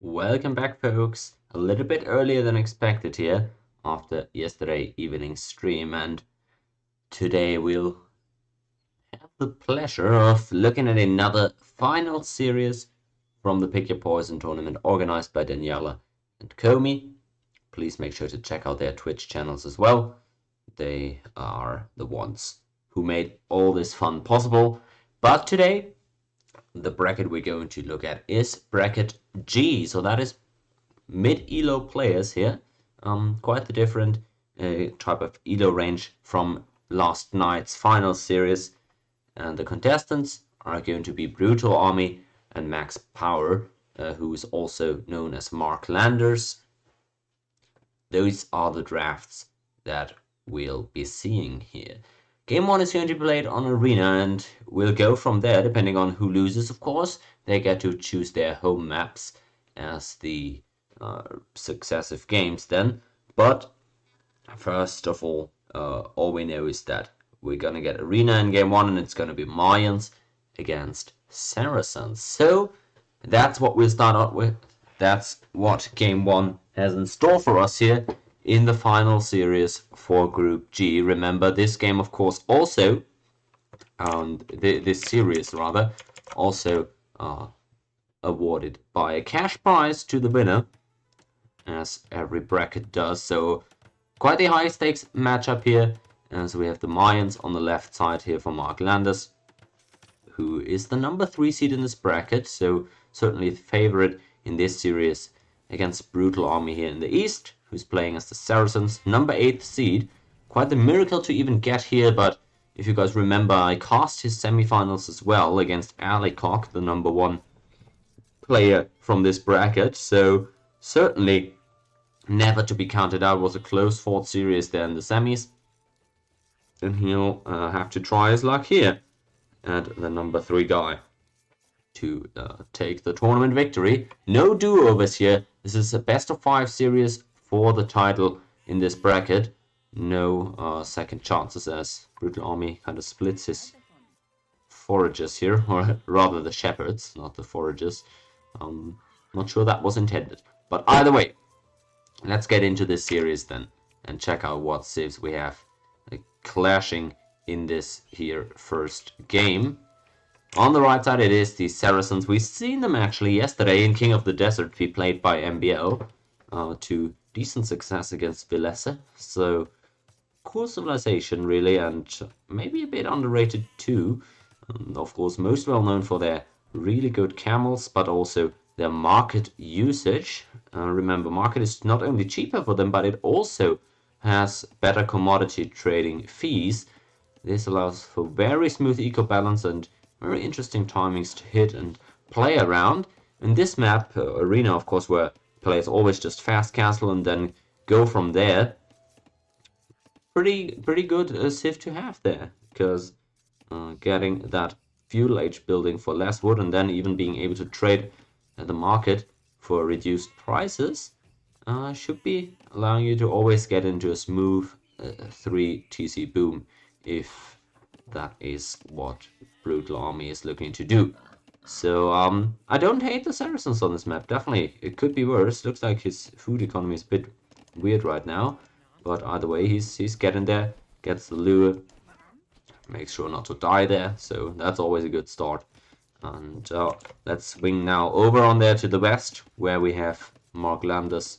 Welcome back, folks. A little bit earlier than expected here after yesterday evening stream, and today we'll have the pleasure of looking at another final series from the Pick Your Poison tournament organized by Daniela and Komi. Please make sure to check out their Twitch channels as well. They are the ones who made all this fun possible. But today, the bracket we're going to look at is bracket G. So that is mid-elo players here. Quite the different type of elo range from last night's final series. And the contestants are going to be BrutalArmy and Max Power, who is also known as MarkLanders. Those are the drafts that we'll be seeing here. Game 1 is going to be played on Arena, and we'll go from there, depending on who loses, of course. They get to choose their home maps as the successive games then. But first of all we know is that we're going to get Arena in Game 1, and it's going to be Mayans against Saracens. So that's what we'll start out with. That's what Game 1 has in store for us here in the final series for Group G. Remember, this game, of course, also, this series, rather, also awarded by a cash prize to the winner, as every bracket does. So, quite a high-stakes matchup here, as we have the Mayans on the left side here for MarkLanders, who is the number 3 seed in this bracket, so certainly the favorite in this series against BrutalArmy here in the east, who's playing as the Saracens, number 8 seed. Quite the miracle to even get here, but if you guys remember, I cast his semifinals as well against Alicock, the number 1 player from this bracket, so certainly never to be counted out. Was a close fought series there in the semis, and he'll have to try his luck here at the number 3 guy to take the tournament victory. No do-overs here. This is a best of 5 series for the title in this bracket. No second chances, as BrutalArmy kind of splits his foragers here, or rather the shepherds, not the foragers. Not sure that was intended. But either way, let's get into this series then and check out what civs we have clashing in this here first game. On the right side, it is the Saracens. We've seen them actually yesterday in King of the Desert, be played by MBL to decent success against Villesse. So, cool civilization, really, and maybe a bit underrated too. Of course, most well known for their really good camels, but also their market usage. Remember, market is not only cheaper for them, but it also has better commodity trading fees. This allows for very smooth eco balance and very interesting timings to hit and play around. In this map, Arena, of course, where players always just fast castle and then go from there. Pretty good civ to have there, because getting that feudal age building for less wood and then even being able to trade at the market for reduced prices should be allowing you to always get into a smooth 3 TC boom, if that is what BrutalArmy is looking to do. So I don't hate the Saracens on this map. Definitely, it could be worse. Looks like his food economy is a bit weird right now, but either way, he's getting there. Gets the lure, makes sure not to die there. So that's always a good start. And let's swing now over on there to the west, where we have MarkLanders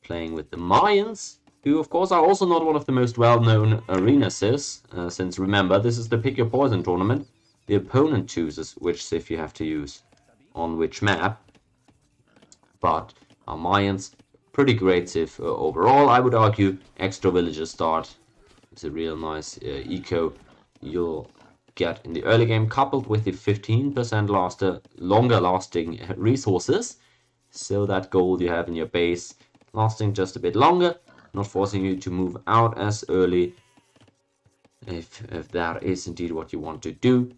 playing with the Mayans, who of course are also not one of the most well-known arena civs, since remember, this is the Pick Your Poison tournament. The opponent chooses which civ you have to use on which map. But Mayans, pretty great civ overall, I would argue. Extra villager start is a real nice eco you'll get in the early game, coupled with the 15% longer lasting resources. So that gold you have in your base lasting just a bit longer, not forcing you to move out as early, if that is indeed what you want to do.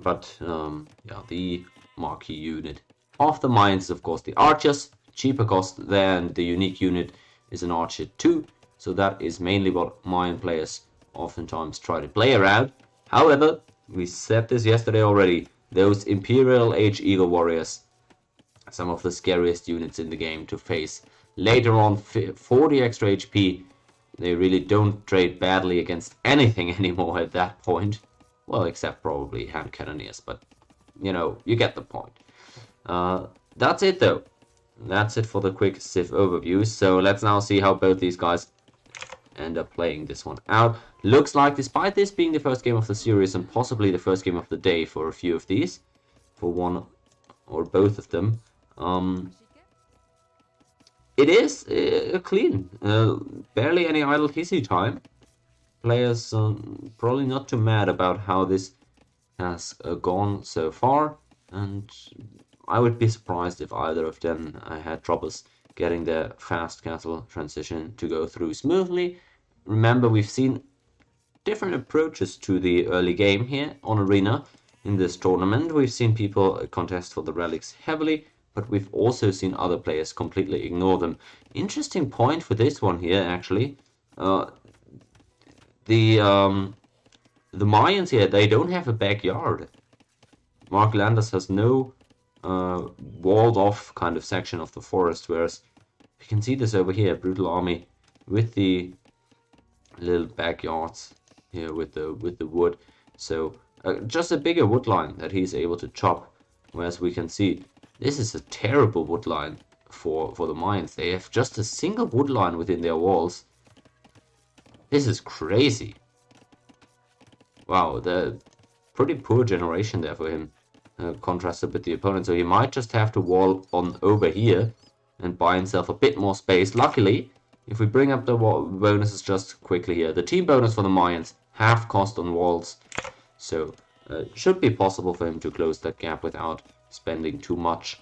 But yeah, the marquee unit of the Mayans is of course the archers, cheaper cost there, and the unique unit is an archer too. So that is mainly what Mayan players oftentimes try to play around. However, we said this yesterday already, those Imperial Age Eagle Warriors some of the scariest units in the game to face. Later on, 40 extra HP. They really don't trade badly against anything anymore at that point. Well, except probably hand cannoneers, but you know, you get the point. That's it though. That's it for the quick Civ overview. So let's now see how both these guys end up playing this one out. Looks like, despite this being the first game of the series and possibly the first game of the day for a few of these, for one or both of them, it is clean. Barely any idle TC time. Players probably not too mad about how this has gone so far, and I would be surprised if either of them had troubles getting their fast castle transition to go through smoothly. Remember, we've seen different approaches to the early game here on Arena in this tournament. We've seen people contest for the relics heavily, but we've also seen other players completely ignore them. Interesting point for this one here, actually. The Mayans here, they don't have a backyard. MarkLanders has no walled off kind of section of the forest, whereas you can see this over here, BrutalArmy with the little backyards here with the wood. So just a bigger wood line that he's able to chop, whereas we can see this is a terrible wood line for the Mayans. They have just a single wood line within their walls. This is crazy. Wow, the pretty poor generation there for him, contrasted with the opponent. So he might just have to wall on over here and buy himself a bit more space. Luckily, if we bring up the bonuses just quickly here, the team bonus for the Mayans, half cost on walls. So it should be possible for him to close that gap without spending too much.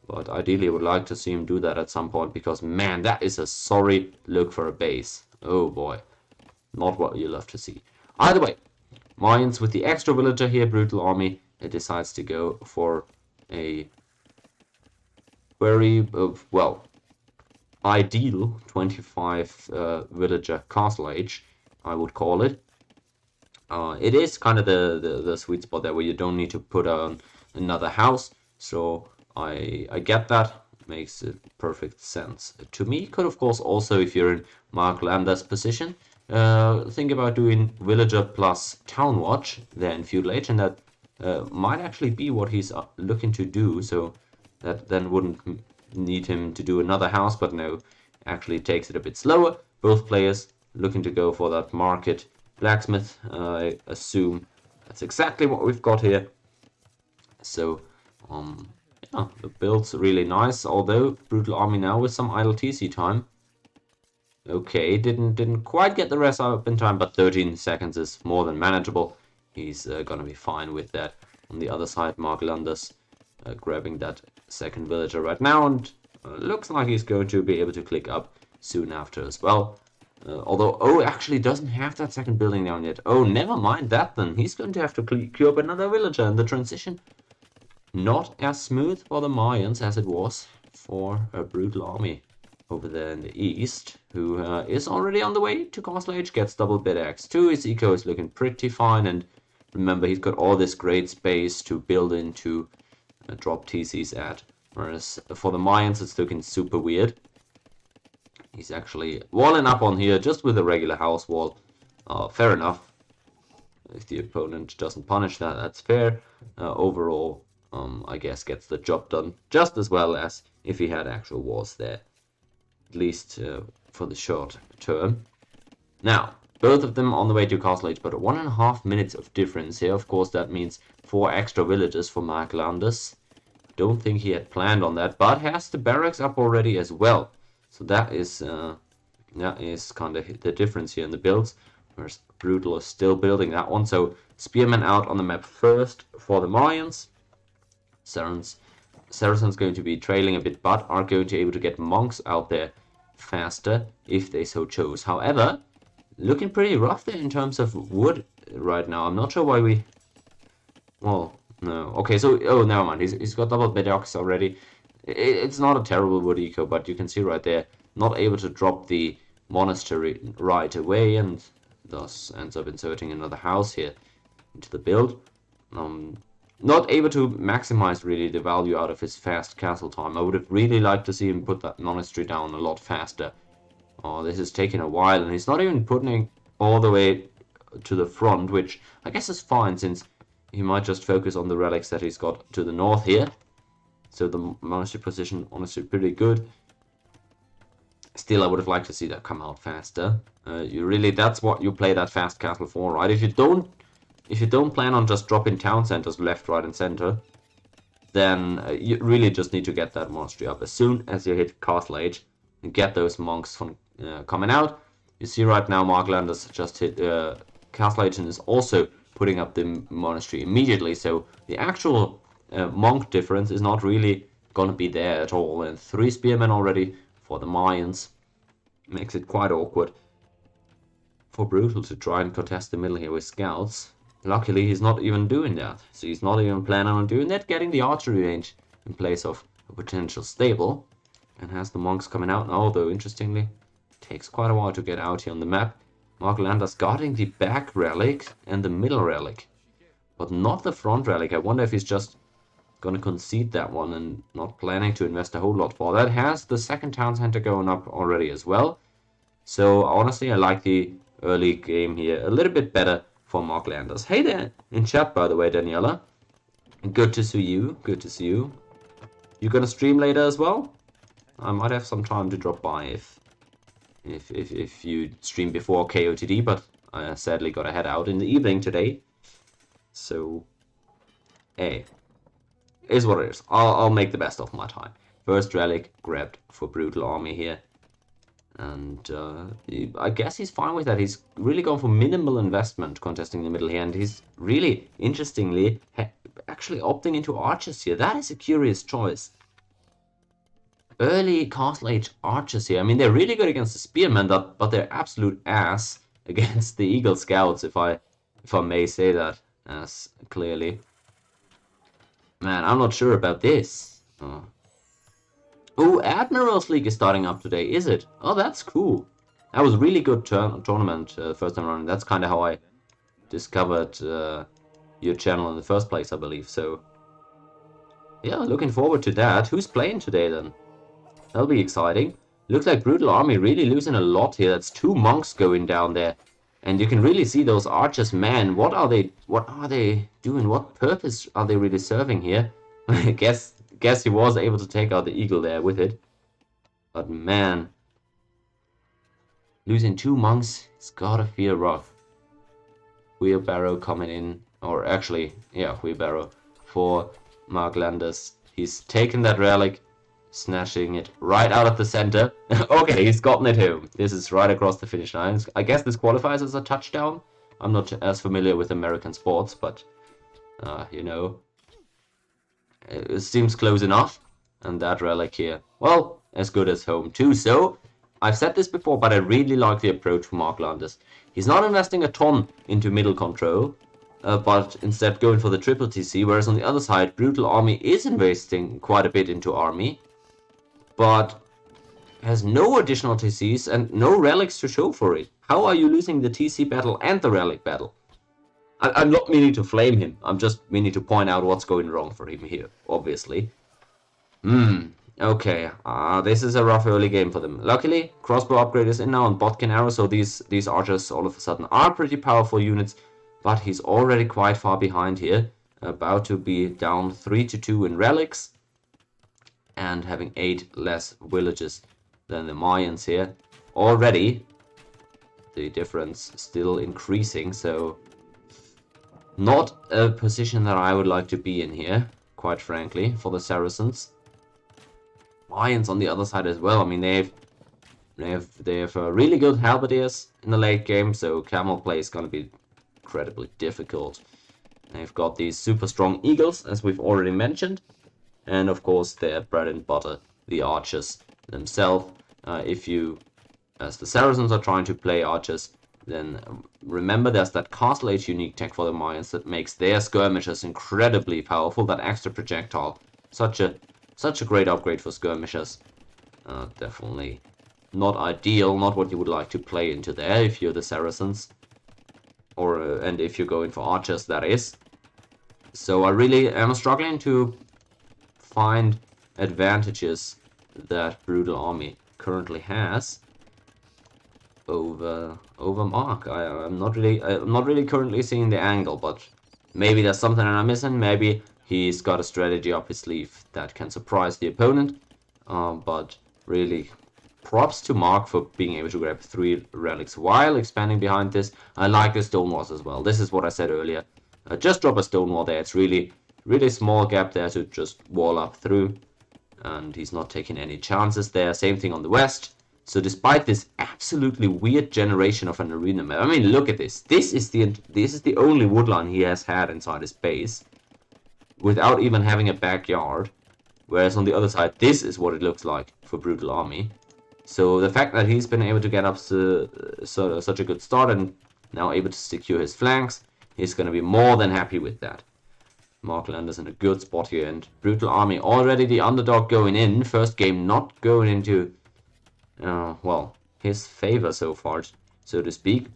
But ideally, I would like to see him do that at some point, because man, that is a sorry look for a base. Oh boy, not what you love to see. Either way, Mayans with the extra villager here, BrutalArmy, it decides to go for a very, well, ideal 25 villager castle age, I would call it. It is kind of the sweet spot there where you don't need to put on another house, so I get that. Makes perfect sense to me. Could of course also, if you're in MarkLanders position, think about doing villager plus town watch there in feudal age, and that might actually be what he's looking to do. So that then wouldn't need him to do another house, but no, actually takes it a bit slower. Both players looking to go for that market blacksmith. I assume that's exactly what we've got here. So yeah, the build's really nice, although BrutalArmy now with some idle TC time. Okay, didn't quite get the rest up in time, but 13 seconds is more than manageable. He's gonna be fine with that. On the other side, MarkLanders grabbing that second villager right now, and looks like he's going to be able to click up soon after as well. Although, oh, actually doesn't have that second building down yet. Oh, never mind that then. He's going to have to queue up another villager, and the transition not as smooth for the Mayans as it was for a BrutalArmy over there in the east, who is already on the way to Castle Age, gets double bit X2. His eco is looking pretty fine, and remember, he's got all this great space to build into, drop TCs at. Whereas for the Mayans, it's looking super weird. He's actually walling up on here just with a regular house wall. Fair enough. If the opponent doesn't punish that, that's fair. Overall, I guess gets the job done just as well as if he had actual walls there. At least for the short term. Now, both of them on the way to Castle Age, but 1.5 minutes of difference here. Of course, that means 4 extra villages for MarkLanders. Don't think he had planned on that, but has the barracks up already as well. So that is kind of the difference here in the builds. Whereas Brutal is still building that one. So Spearmen out on the map first for the Mayans. Saracens going to be trailing a bit, but are going to be able to get monks out there faster if they so chose. However, looking pretty rough there in terms of wood right now. I'm not sure why we... Well, no. Okay, so... Oh, never mind. He's got double bedrocks already. It's not a terrible wood eco, but you can see right there, not able to drop the monastery right away, and thus ends up inserting another house here into the build. not able to maximize really the value out of his fast castle time. I would have really liked to see him put that monastery down a lot faster. Oh, this is taking a while, and he's not even putting it all the way to the front, which I guess is fine, since he might just focus on the relics that he's got to the north here. So the monastery position, honestly, pretty good. Still, I would have liked to see that come out faster. That's what you play that fast castle for, right? If you don't plan on just dropping town centers left, right, and center, then you really just need to get that monastery up as soon as you hit castle age and get those monks from coming out. You see right now, MarkLanders just hit castle age and is also putting up the monastery immediately. So the actual monk difference is not really going to be there at all. And 3 spearmen already for the Mayans makes it quite awkward for Brutal to try and contest the middle here with scouts. Luckily, he's not even doing that. So he's not even planning on doing that, getting the archery range in place of a potential stable. And has the monks coming out now, although interestingly, it takes quite a while to get out here on the map. MarkLanders guarding the back relic and the middle relic, but not the front relic. I wonder if he's just going to concede that one and not planning to invest a whole lot for that. Has the second town center going up already as well. So honestly, I like the early game here a little bit better for MarkLanders. Hey there in chat, by the way, Daniela. Good to see you. Good to see you. You gonna stream later as well? I might have some time to drop by if you stream before KOTD, but I sadly got to head out in the evening today. So, hey, is what it is. I'll make the best of my time. First relic grabbed for BrutalArmy here. And I guess he's fine with that. He's really gone for minimal investment contesting the middle here. And he's really, interestingly, actually opting into archers here. That is a curious choice. Early castle age archers here. I mean, they're really good against the spearmen, but they're absolute ass against the eagle scouts, if I may say that as clearly. Man, I'm not sure about this. Oh, Admirals League is starting up today, is it? Oh, that's cool. That was a really good tournament first time around. That's kind of how I discovered your channel in the first place, I believe. So, yeah, looking forward to that. Who's playing today then? That'll be exciting. Looks like BrutalArmy really losing a lot here. That's 2 monks going down there. And you can really see those archers, man. What are they doing? What purpose are they really serving here? I guess he was able to take out the eagle there with it. But man, losing 2 monks, it's gotta feel rough. Wheelbarrow coming in, or actually, yeah, wheelbarrow for MarkLanders. He's taken that relic, snatching it right out of the center. Okay, he's gotten it home. This is right across the finish line. I guess this qualifies as a touchdown. I'm not as familiar with American sports, but you know, it seems close enough. And that relic here, well, as good as home too. So I've said this before, but I really like the approach from MarkLanders. He's not investing a ton into middle control, but instead going for the triple TC, whereas on the other side, BrutalArmy is investing quite a bit into army, but has no additional TCs and no relics to show for it. How are you losing the TC battle and the relic battle? I'm not meaning to flame him. I'm just meaning to point out what's going wrong for him here, obviously. Okay. This is a rough early game for them. Luckily, crossbow upgrade is in now on Botkin arrow, so these archers all of a sudden are pretty powerful units, but he's already quite far behind here. About to be down 3-2 in relics, and having 8 less villages than the Mayans here. Already, the difference still increasing, so not a position that I would like to be in here, quite frankly, for the Saracens. Mayans on the other side as well. I mean, they have really good halberdiers in the late game, so camel play is going to be incredibly difficult. They've got these super strong eagles, as we've already mentioned, and of course their bread and butter, the archers themselves. If you, as the Saracens, are trying to play archers, then remember there's that castle age unique tech for the Mayans that makes their skirmishers incredibly powerful. That extra projectile, such a great upgrade for skirmishers. Definitely not ideal, not what you would like to play into there if you're the Saracens, or and if you're going for archers, that is. So I really am struggling to find advantages that BrutalArmy currently has over Mark. I'm not really currently seeing the angle, but maybe there's something that I'm missing. Maybe he's got a strategy up his sleeve that can surprise the opponent. But really, props to Mark for being able to grab 3 relics while expanding behind this. I like the stone walls as well. This is what I said earlier. Just drop a stone wall there. It's really small gap there to just wall up through, and he's not taking any chances there. Same thing on the west. So despite this absolutely weird generation of an arena map, I mean, look at this. This is the only woodline he has had inside his base, without even having a backyard. Whereas on the other side, this is what it looks like for BrutalArmy. So the fact that he's been able to get up to such a good start and now able to secure his flanks, he's going to be more than happy with that. MarkLanders in a good spot here, and BrutalArmy already the underdog going in. First game not going into, well, his favor so far, so to speak.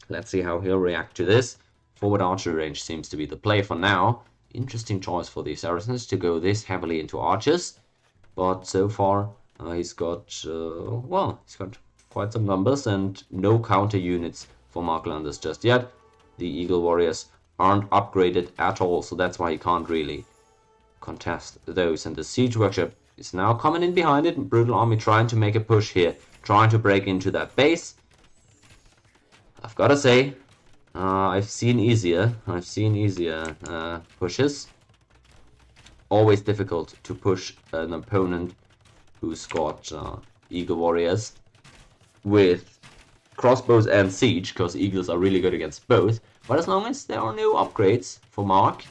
Let's see how he'll react to this. Forward archery range seems to be the play for now. Interesting choice for the Saracens to go this heavily into archers, but so far he's got, well, he's got quite some numbers and no counter units for MarkLanders just yet. The Eagle Warriors aren't upgraded at all, so that's why he can't really contest those. And the siege workshop is now coming in behind it. BrutalArmy trying to make a push here, trying to break into that base. I've got to say, I've seen easier pushes. Always difficult to push an opponent who's got Eagle Warriors with crossbows and siege, because Eagles are really good against both. But as long as there are no upgrades for Mark,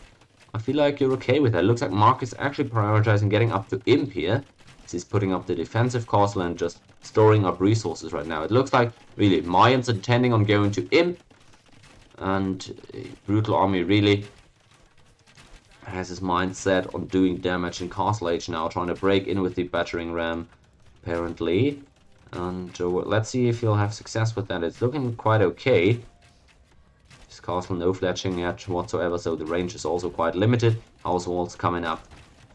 I feel like you're okay with that. It looks like Mark is actually prioritizing getting up to Imp here. He's putting up the defensive castle and just storing up resources right now. It looks like, really, Mayans intending on going to Imp. And BrutalArmy really has his mind set on doing damage in Castle Age now, trying to break in with the battering ram, apparently. And let's see if he'll have success with that. It's looking quite okay. His castle no fletching yet whatsoever, so the range is also quite limited. House walls coming up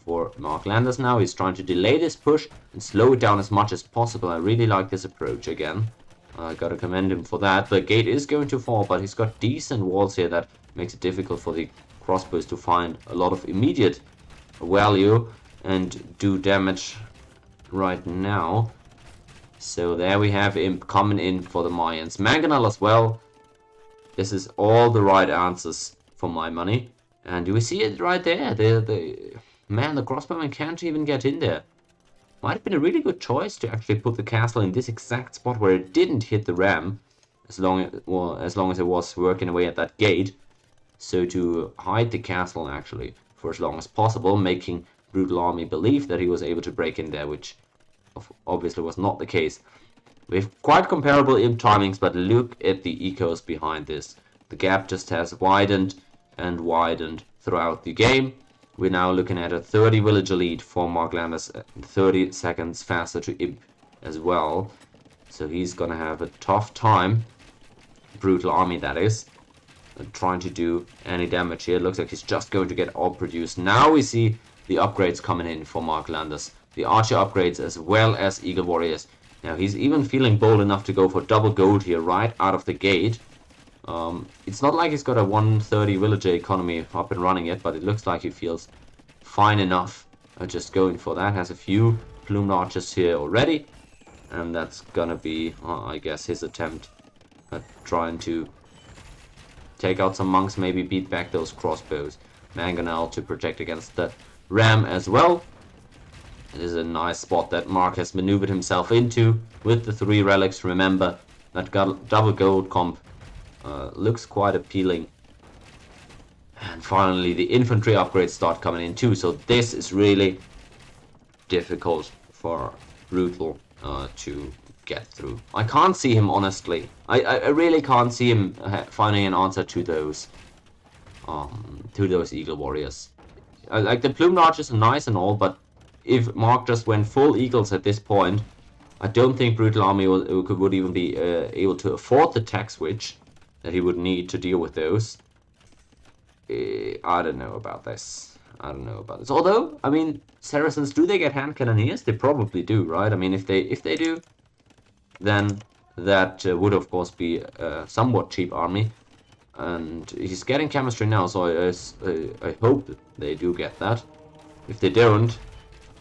for MarkLanders now. He's trying to delay this push and slow it down as much as possible. I really like this approach again. I gotta commend him for that. The gate is going to fall, but he's got decent walls here that makes it difficult for the crossbows to find a lot of immediate value and do damage right now. So there we have him coming in for the Mayans. Mangonel as well. This is all the right answers for my money. And do we see it right there? The crossbowman can't even get in there. Might have been a really good choice to actually put the castle in this exact spot where it didn't hit the ram, as long as it was working away at that gate. So to hide the castle actually for as long as possible, making BrutalArmy believe that he was able to break in there, which obviously was not the case. We have quite comparable imp timings, but look at the ecos behind this. The gap just has widened and widened throughout the game. We're now looking at a 30 villager lead for MarkLanders, 30 seconds faster to imp as well. So he's gonna have a tough time, BrutalArmy that is, trying to do any damage here. Looks like he's just going to get all produced. Now we see the upgrades coming in for MarkLanders. The archer upgrades as well as Eagle Warriors. Now he's even feeling bold enough to go for double gold here right out of the gate. It's not like he's got a 130 villager economy up and running yet, but it looks like he feels fine enough just going for that. Has a few plumed archers here already, and that's gonna be, I guess, his attempt at trying to take out some monks, maybe beat back those crossbows. Mangonel to protect against the ram as well. It is a nice spot that Mark has maneuvered himself into with the 3 relics. Remember, that double gold comp looks quite appealing. And finally, the infantry upgrades start coming in too. So this is really difficult for Brutal to get through. I can't see him, honestly. I really can't see him finding an answer to those Eagle Warriors. Like, the plumed archers are nice and all, but if Mark just went full Eagles at this point, I don't think BrutalArmy would even be able to afford the tech switch that he would need to deal with those. I don't know about this. I don't know about this. Although, I mean, Saracens, do they get hand cannoneers? They probably do, right? I mean, if they do, then that would of course be a somewhat cheap army. And he's getting chemistry now, so I hope they do get that. If they don't,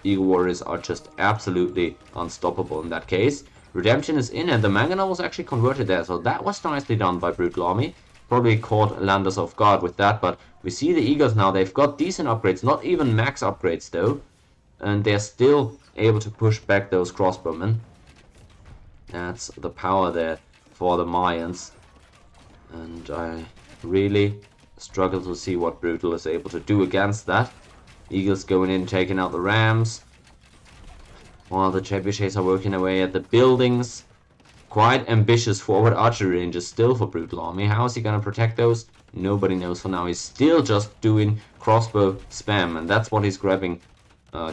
Eagle Warriors are just absolutely unstoppable in that case. Redemption is in, and the Mangonel was actually converted there, so that was nicely done by BrutalArmy. Probably caught Landers off guard with that, but we see the Eagles now. They've got decent upgrades, not even max upgrades though, and they're still able to push back those crossbowmen. That's the power there for the Mayans, and I really struggle to see what Brutal is able to do against that. Eagles going in, taking out the Rams, while the trebuchets are working away at the buildings. Quite ambitious forward archery ranges still for BrutalArmy. How is he going to protect those? Nobody knows for now. He's still just doing crossbow spam, and that's what he's grabbing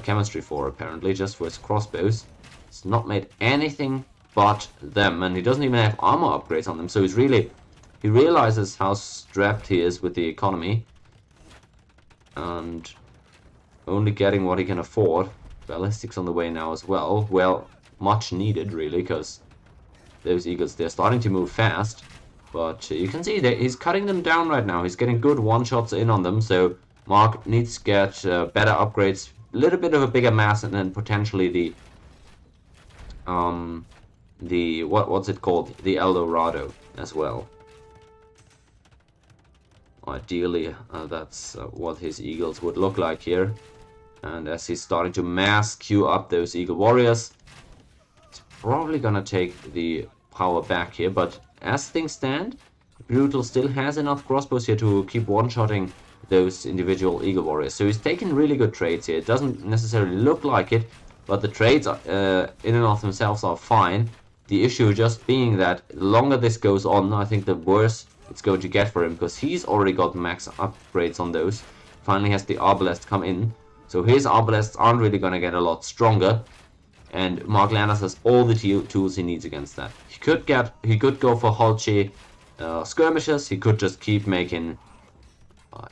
chemistry for, apparently, just for his crossbows. He's not made anything but them, and he doesn't even have armor upgrades on them, so he realizes how strapped he is with the economy, and only getting what he can afford. Ballistics on the way now as well. Well, much needed, really, because those Eagles, they're starting to move fast, but you can see that he's cutting them down right now. He's getting good one-shots in on them, so Mark needs to get better upgrades, a little bit of a bigger mass, and then potentially what's it called? The El Dorado as well. Ideally, that's what his Eagles would look like here. And as he's starting to mass queue up those Eagle Warriors, he's probably gonna take the power back here, but as things stand, Brutal still has enough crossbows here to keep one-shotting those individual Eagle Warriors. So he's taking really good trades here. It doesn't necessarily look like it, but the trades in and of themselves are fine. The issue just being that the longer this goes on, I think the worse it's going to get for him, because he's already got max upgrades on those. Finally has the Arbalest come in, so his Arbalests aren't really going to get a lot stronger. And MarkLanders has all the tools he needs against that. He could go for Holche skirmishes. He could just keep making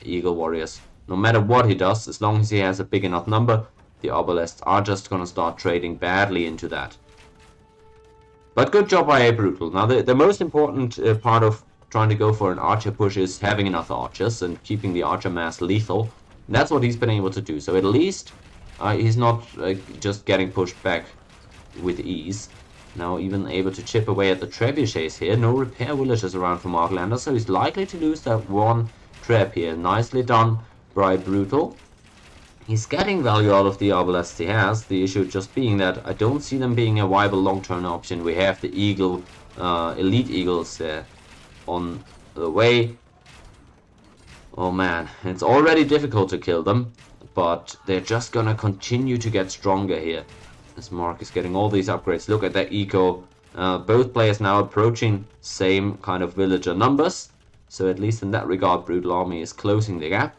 Eagle Warriors. No matter what he does, as long as he has a big enough number, the Arbalests are just gonna start trading badly into that. But good job by Brutal. Now the most important part of trying to go for an archer push is having enough archers and keeping the archer mass lethal. And that's what he's been able to do. So at least he's not just getting pushed back with ease. Now even able to chip away at the trebuchets here. No repair villagers around for MarkLanders, so he's likely to lose that one trap here. Nicely done by Brutal. He's getting value out of the Arbalests he has. The issue just being that I don't see them being a viable long-term option. We have the Eagle, Elite Eagles there on the way. Oh man, it's already difficult to kill them, but they're just gonna continue to get stronger here. As Mark is getting all these upgrades. Look at that eco. Both players now approaching same kind of villager numbers. So at least in that regard, BrutalArmy is closing the gap.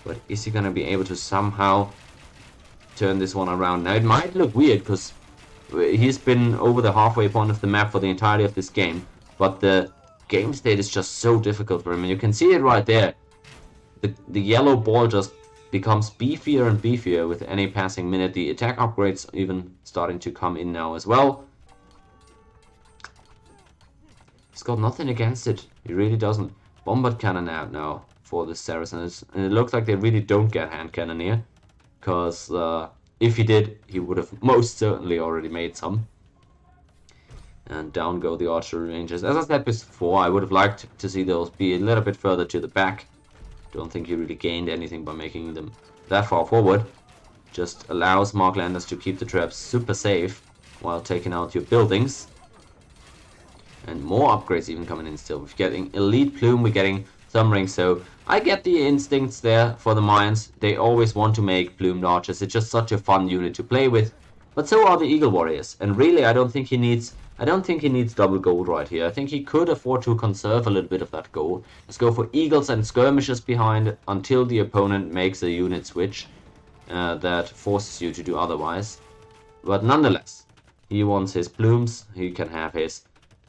But is he going to be able to somehow turn this one around? Now it might look weird because he's been over the halfway point of the map for the entirety of this game. But the game state is just so difficult for him. And you can see it right there. The yellow ball just becomes beefier and beefier with any passing minute. The attack upgrades even starting to come in now as well. He's got nothing against it. He really doesn't. Bombard cannon out now for the Saracens. And it looks like they really don't get hand cannoneer. Because if he did, he would have most certainly already made some. And down go the archery ranges. As I said before, I would have liked to see those be a little bit further to the back. Don't think he really gained anything by making them that far forward. Just allows MarkLanders to keep the traps super safe while taking out your buildings. And more upgrades even coming in still. We're getting Elite Plume, we're getting Thumb Ring, so I get the instincts there for the Mayans. They always want to make Plumed Archers. It's just such a fun unit to play with. But so are the Eagle Warriors. And really, I don't think he needs double gold right here. I think he could afford to conserve a little bit of that gold. Let's go for Eagles and Skirmishers behind until the opponent makes a unit switch that forces you to do otherwise. But nonetheless, he wants his plumes. He can have his.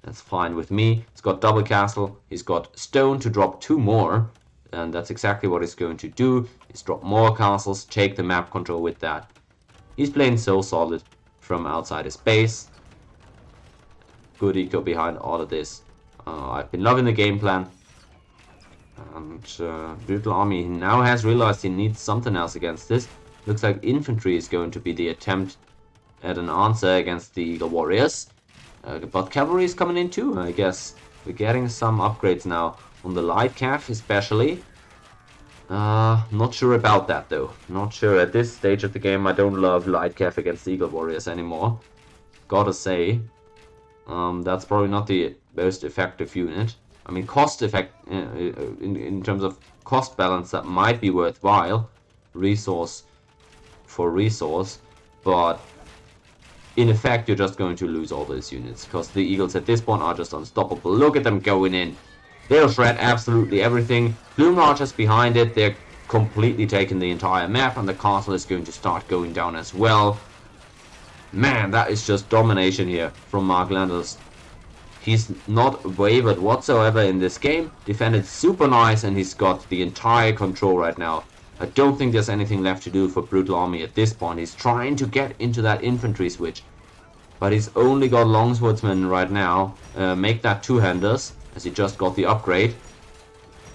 That's fine with me. He's got double castle. He's got stone to drop 2 more. and that's exactly what he's going to do. He's drop more castles, take the map control with that. He's playing so solid from outside his base. Good eco behind all of this. I've been loving the game plan. And BrutalArmy now has realized he needs something else against this. Looks like infantry is going to be the attempt at an answer against the Eagle Warriors. But cavalry is coming in too, I guess. We're getting some upgrades now on the light cav especially. Not sure about that though. Not sure at this stage of the game. I don't love light cav against the Eagle Warriors anymore. Gotta say. That's probably not the most effective unit. I mean, in terms of cost balance, that might be worthwhile, resource for resource, but in effect, you're just going to lose all those units because the Eagles at this point are just unstoppable. Look at them going in. They'll shred absolutely everything. Plume Archers behind it. They're completely taking the entire map, and the castle is going to start going down as well. Man, that is just domination here from MarkLanders. He's not wavered whatsoever in this game. Defended super nice, and he's got the entire control right now. I don't think there's anything left to do for BrutalArmy at this point. He's trying to get into that infantry switch, but he's only got longswordsmen right now. Make that two-handers, as he just got the upgrade.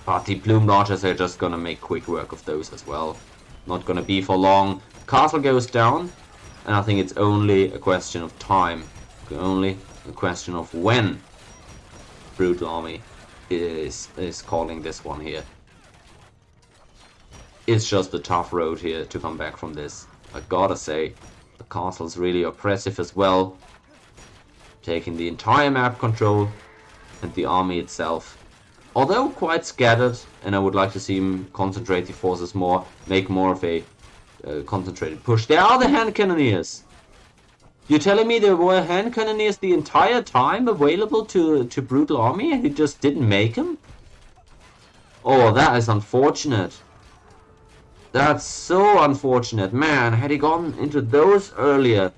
But the plumed archers are just gonna make quick work of those as well. Not gonna be for long. Castle goes down, and I think it's only a question of time. Only a question of when BrutalArmy is calling this one here. It's just a tough road here to come back from this. I gotta say, the castle's really oppressive as well. Taking the entire map control, and the army itself, although quite scattered, and I would like to see him concentrate the forces more, make more of a concentrated push. There are the hand cannoneers. You're telling me there were hand cannoneers the entire time available to BrutalArmy and he just didn't make them? Oh, that is unfortunate. That's so unfortunate. Man, had he gone into those earlier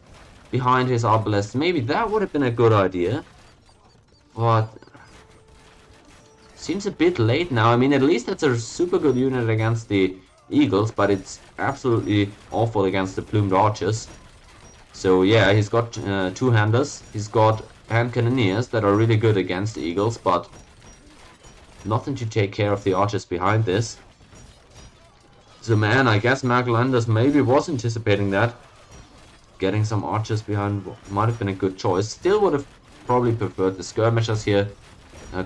behind his obelisk, maybe that would have been a good idea. But seems a bit late now. I mean, at least that's a super good unit against the Eagles, but it's absolutely awful against the plumed archers. So yeah, he's got two-handers. He's got hand cannoneers that are really good against the Eagles, but nothing to take care of the archers behind this. So man, I guess MarkLanders maybe was anticipating that. Getting some archers behind might have been a good choice. Still would have probably preferred the skirmishers here,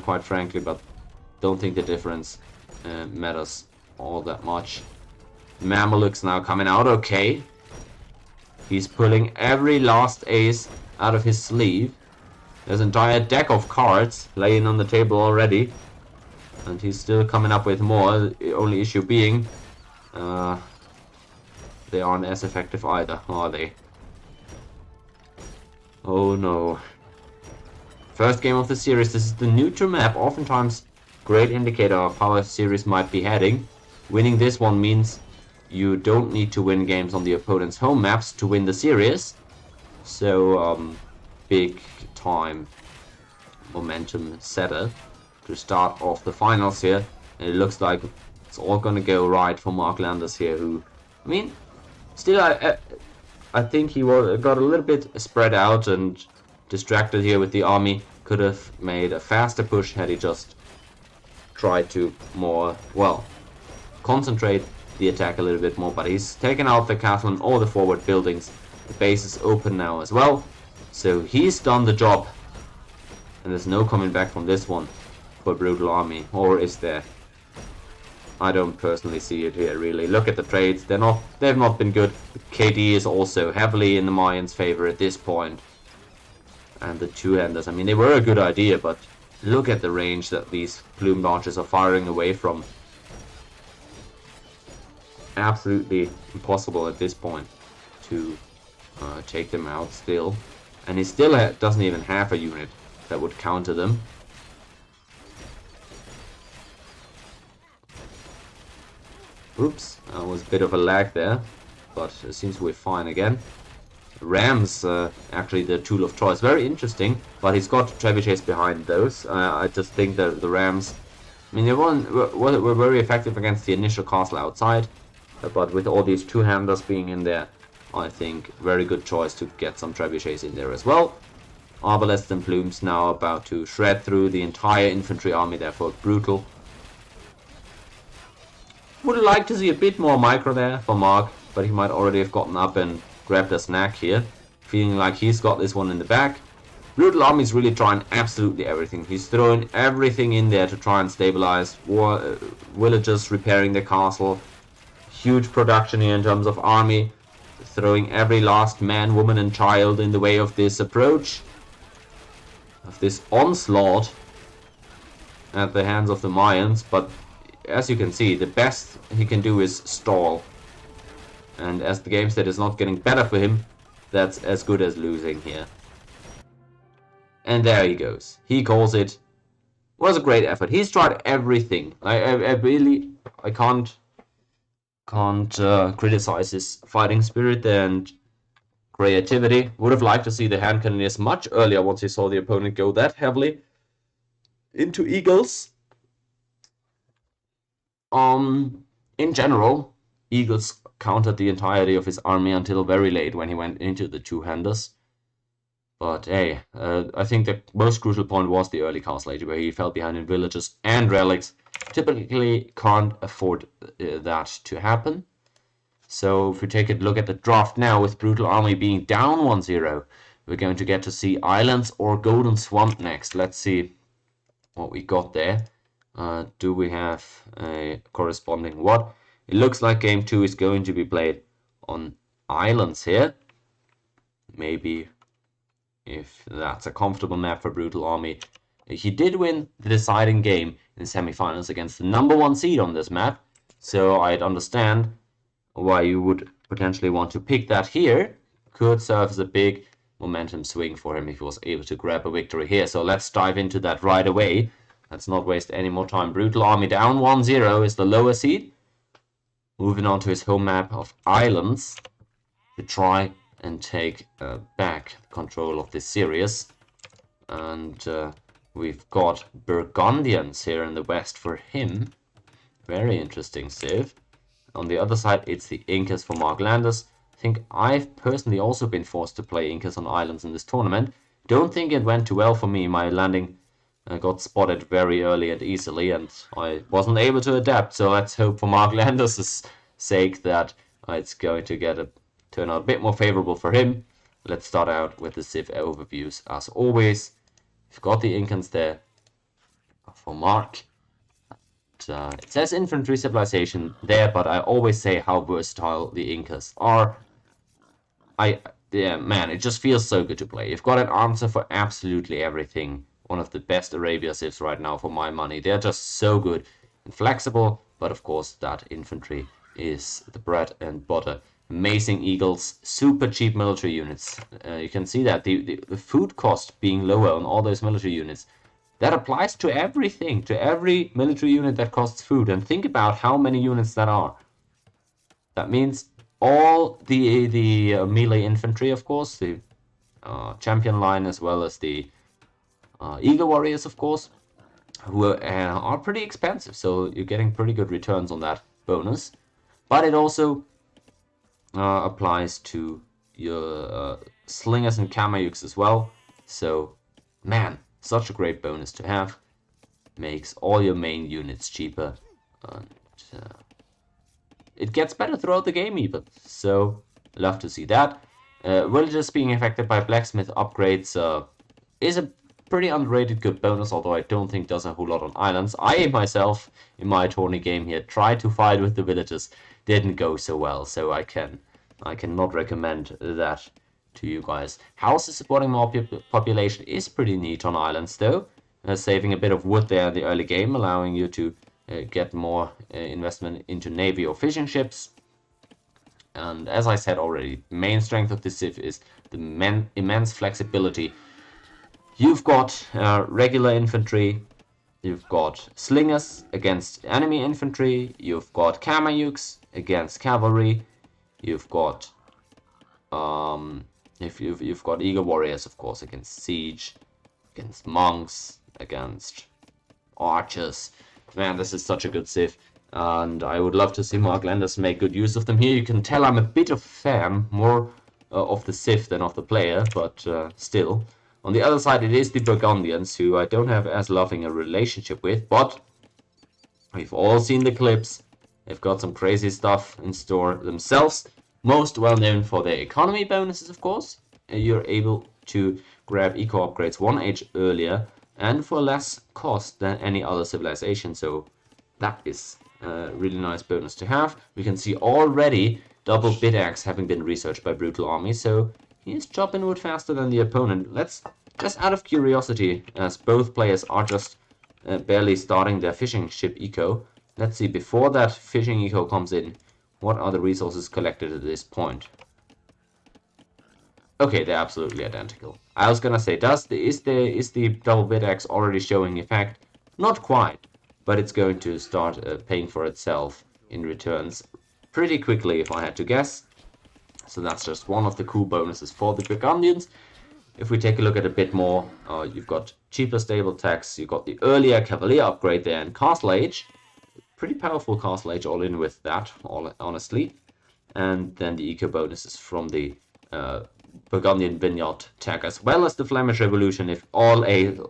quite frankly, but don't think the difference matters all that much. Mameluk's now coming out okay. He's pulling every last ace out of his sleeve. There's an entire deck of cards laying on the table already, and he's still coming up with more. The only issue being they aren't as effective either, are they? Oh no. First game of the series. This is the neutral map, oftentimes great indicator of how a series might be heading. Winning this one means you don't need to win games on the opponent's home maps to win the series. So big time momentum setter to start off the finals here. And it looks like it's all gonna go right for MarkLanders here, who, I mean, still I think he got a little bit spread out and distracted here with the army. Could have made a faster push had he just tried to more, well, concentrate the attack a little bit more, but he's taken out the castle and all the forward buildings. The base is open now as well, so he's done the job, and there's no coming back from this one for BrutalArmy, or is there? I don't personally see it here really. Look at the trades, they've not been good. KD is also heavily in the Mayans' favor at this point, and the two-handers, I mean, they were a good idea, but look at the range that these plumed archers are firing away from. Absolutely impossible at this point to take them out still, and he still doesn't even have a unit that would counter them. Oops, that was a bit of a lag there, but it seems we're fine again. Rams, actually the tool of choice, very interesting, but he's got trebuchets behind those. I just think that the Rams I mean, they were very effective against the initial castle outside, but with all these two-handers being in there, I think very good choice to get some trebuchets in there as well. Arbalests and Plumes now about to shred through the entire infantry army there for Brutal. Would like to see a bit more micro there for Mark, but he might already have gotten up and grabbed a snack here, feeling like he's got this one in the back. BrutalArmy is really trying absolutely everything. He's throwing everything in there to try and stabilize villagers, repairing the castle. Huge production here in terms of army, throwing every last man, woman and child in the way of this approach, of this onslaught at the hands of the Mayans. But as you can see, the best he can do is stall, and as the game state is not getting better for him, that's as good as losing here. And there he goes. He calls it. Was a great effort. He's tried everything. I can't criticize his fighting spirit and creativity. Would have liked to see the hand cannoneers much earlier once he saw the opponent go that heavily into Eagles. In general, Eagles countered the entirety of his army until very late when he went into the two-handers. But hey, I think the most crucial point was the early castle age, where he fell behind in villages and relics. Typically can't afford that to happen. So if we take a look at the draft now, with BrutalArmy being down 1-0, we're going to get to see Islands or Golden Swamp next. Let's see what we got there. Do we have a corresponding what? It looks like game 2 is going to be played on Islands here. Maybe if that's a comfortable map for BrutalArmy. He did win the deciding game in the semifinals against the #1 seed on this map, so I'd understand why you would potentially want to pick that here. Could serve as a big momentum swing for him if he was able to grab a victory here. So let's dive into that right away. Let's not waste any more time. BrutalArmy down 1-0 is the lower seed. Moving on to his home map of Islands to try and take back control of this series. And we've got Burgundians here in the west for him. Very interesting civ. On the other side, it's the Incas for MarkLanders. I think I've personally also been forced to play Incas on Islands in this tournament. Don't think it went too well for me. My landing got spotted very early and easily, and I wasn't able to adapt. So let's hope for MarkLanders' sake that it's going to turn out a bit more favorable for him. Let's start out with the civ overviews as always. We've got the Incans there for Mark. It says infantry civilization there, but I always say how versatile the Incas are. Yeah, man, it just feels so good to play. You've got an answer for absolutely everything. One of the best Arabia civs right now for my money. They're just so good and flexible, but of course that infantry is the bread and butter. Amazing Eagles, super cheap military units. You can see that the food cost being lower on all those military units. That applies to everything, to every military unit that costs food. And think about how many units that are. That means all the melee infantry, of course, the champion line, as well as the Eagle Warriors, of course, who are pretty expensive. So you're getting pretty good returns on that bonus. But it also applies to your slingers and Kamayuks as well. So, man, such a great bonus to have. Makes all your main units cheaper. And it gets better throughout the game even. So, love to see that. Villagers being affected by blacksmith upgrades is a pretty underrated good bonus, although I don't think does a whole lot on Islands. I myself, in my tourney game here, tried to fight with the villagers. Didn't go so well, so I cannot recommend that to you guys. Houses supporting more population is pretty neat on Islands though, saving a bit of wood there in the early game, allowing you to get more investment into navy or fishing ships. And as I said already, main strength of this civ is the immense flexibility. You've got regular infantry, you've got slingers against enemy infantry, you've got Kamayuks against cavalry, you've got you've got Eagle Warriors, of course, against siege, against monks, against archers. Man, this is such a good civ. And I would love to see MarkLanders make good use of them here. You can tell I'm a bit of a fan, more of the civ than of the player, but still. On the other side, it is the Burgundians, who I don't have as loving a relationship with, but we've all seen the clips. They've got some crazy stuff in store themselves. Most well known for their economy bonuses, of course. You're able to grab eco upgrades 1 age earlier and for less cost than any other civilization, so that is a really nice bonus to have. We can see already double bit axe having been researched by BrutalArmy, so he's chopping wood faster than the opponent. Let's, just out of curiosity, as both players are just barely starting their fishing ship eco, let's see, before that fishing eco comes in, what are the resources collected at this point? Okay, they're absolutely identical. I was gonna say, is the double bit axe already showing effect? Not quite, but it's going to start paying for itself in returns pretty quickly, if I had to guess. So that's just one of the cool bonuses for the Burgundians. If we take a look at a bit more, you've got cheaper stable tax, you've got the earlier Cavalier upgrade there, and Castle Age. Pretty powerful Castle Age all in with that, honestly. And then the eco bonuses from the Burgundian Vineyard tech, as well as the Flemish Revolution if all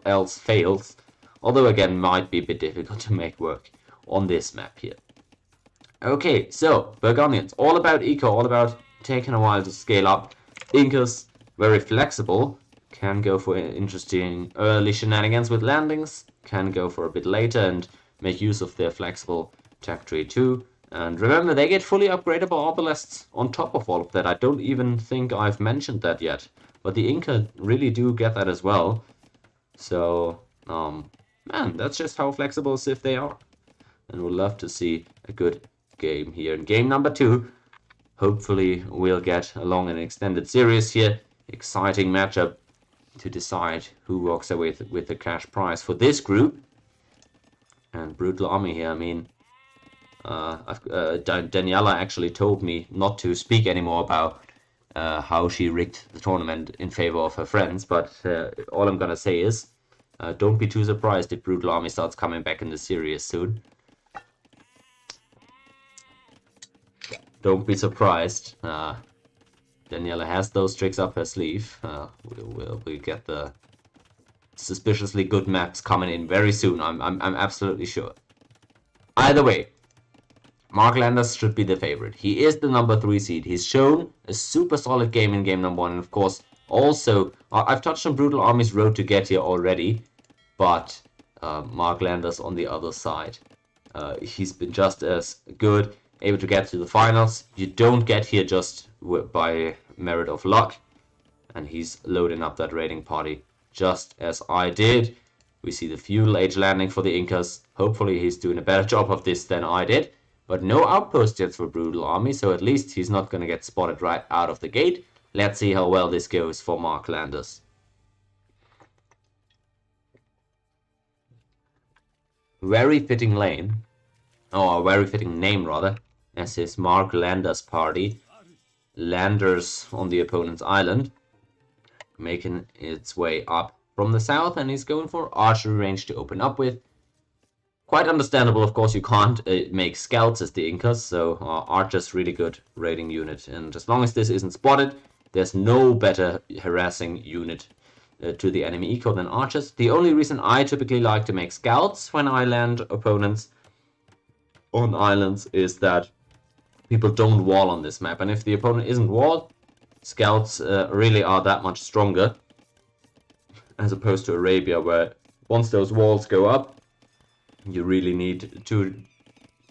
else fails. Although again, might be a bit difficult to make work on this map here. Okay, so Burgundians, all about eco, all about taking a while to scale up. Incas, very flexible, can go for interesting early shenanigans with landings, can go for a bit later and make use of their flexible tech tree too. And remember, they get fully upgradable obelisks on top of all of that. I don't even think I've mentioned that yet, but the Inca really do get that as well. So, man, that's just how flexible as if they are. And we'll love to see a good game here. In game number 2, hopefully we'll get along an extended series here. Exciting matchup to decide who walks away with the cash prize for this group. And BrutalArmy here, I mean, Daniela actually told me not to speak anymore about how she rigged the tournament in favor of her friends, but all I'm gonna say is don't be too surprised if BrutalArmy starts coming back in the series soon. Don't be surprised. Daniela has those tricks up her sleeve. We'll get the suspiciously good maps coming in very soon. I'm absolutely sure. Either way, MarkLanders should be the favorite. He is the number 3 seed. He's shown a super solid game in game number 1. And of course, also, I've touched on BrutalArmy's road to get here already. But MarkLanders on the other side. He's been just as good, able to get to the finals. You don't get here just by merit of luck. And he's loading up that raiding party just as I did. We see the feudal age landing for the Incas. Hopefully he's doing a better job of this than I did. But no outpost yet for BrutalArmy, so at least he's not going to get spotted right out of the gate. Let's see how well this goes for MarkLanders. Very fitting lane, or a very fitting name rather, as his MarkLanders party. Landers on the opponent's island, making its way up from the south, and he's going for archery range to open up with. Quite understandable, of course, you can't make scouts as the Incas, so archers really good raiding unit, and as long as this isn't spotted, there's no better harassing unit to the enemy eco than archers. The only reason I typically like to make scouts when I land opponents on islands is that people don't wall on this map, and if the opponent isn't walled, scouts really are that much stronger, as opposed to Arabia, where once those walls go up, you really need to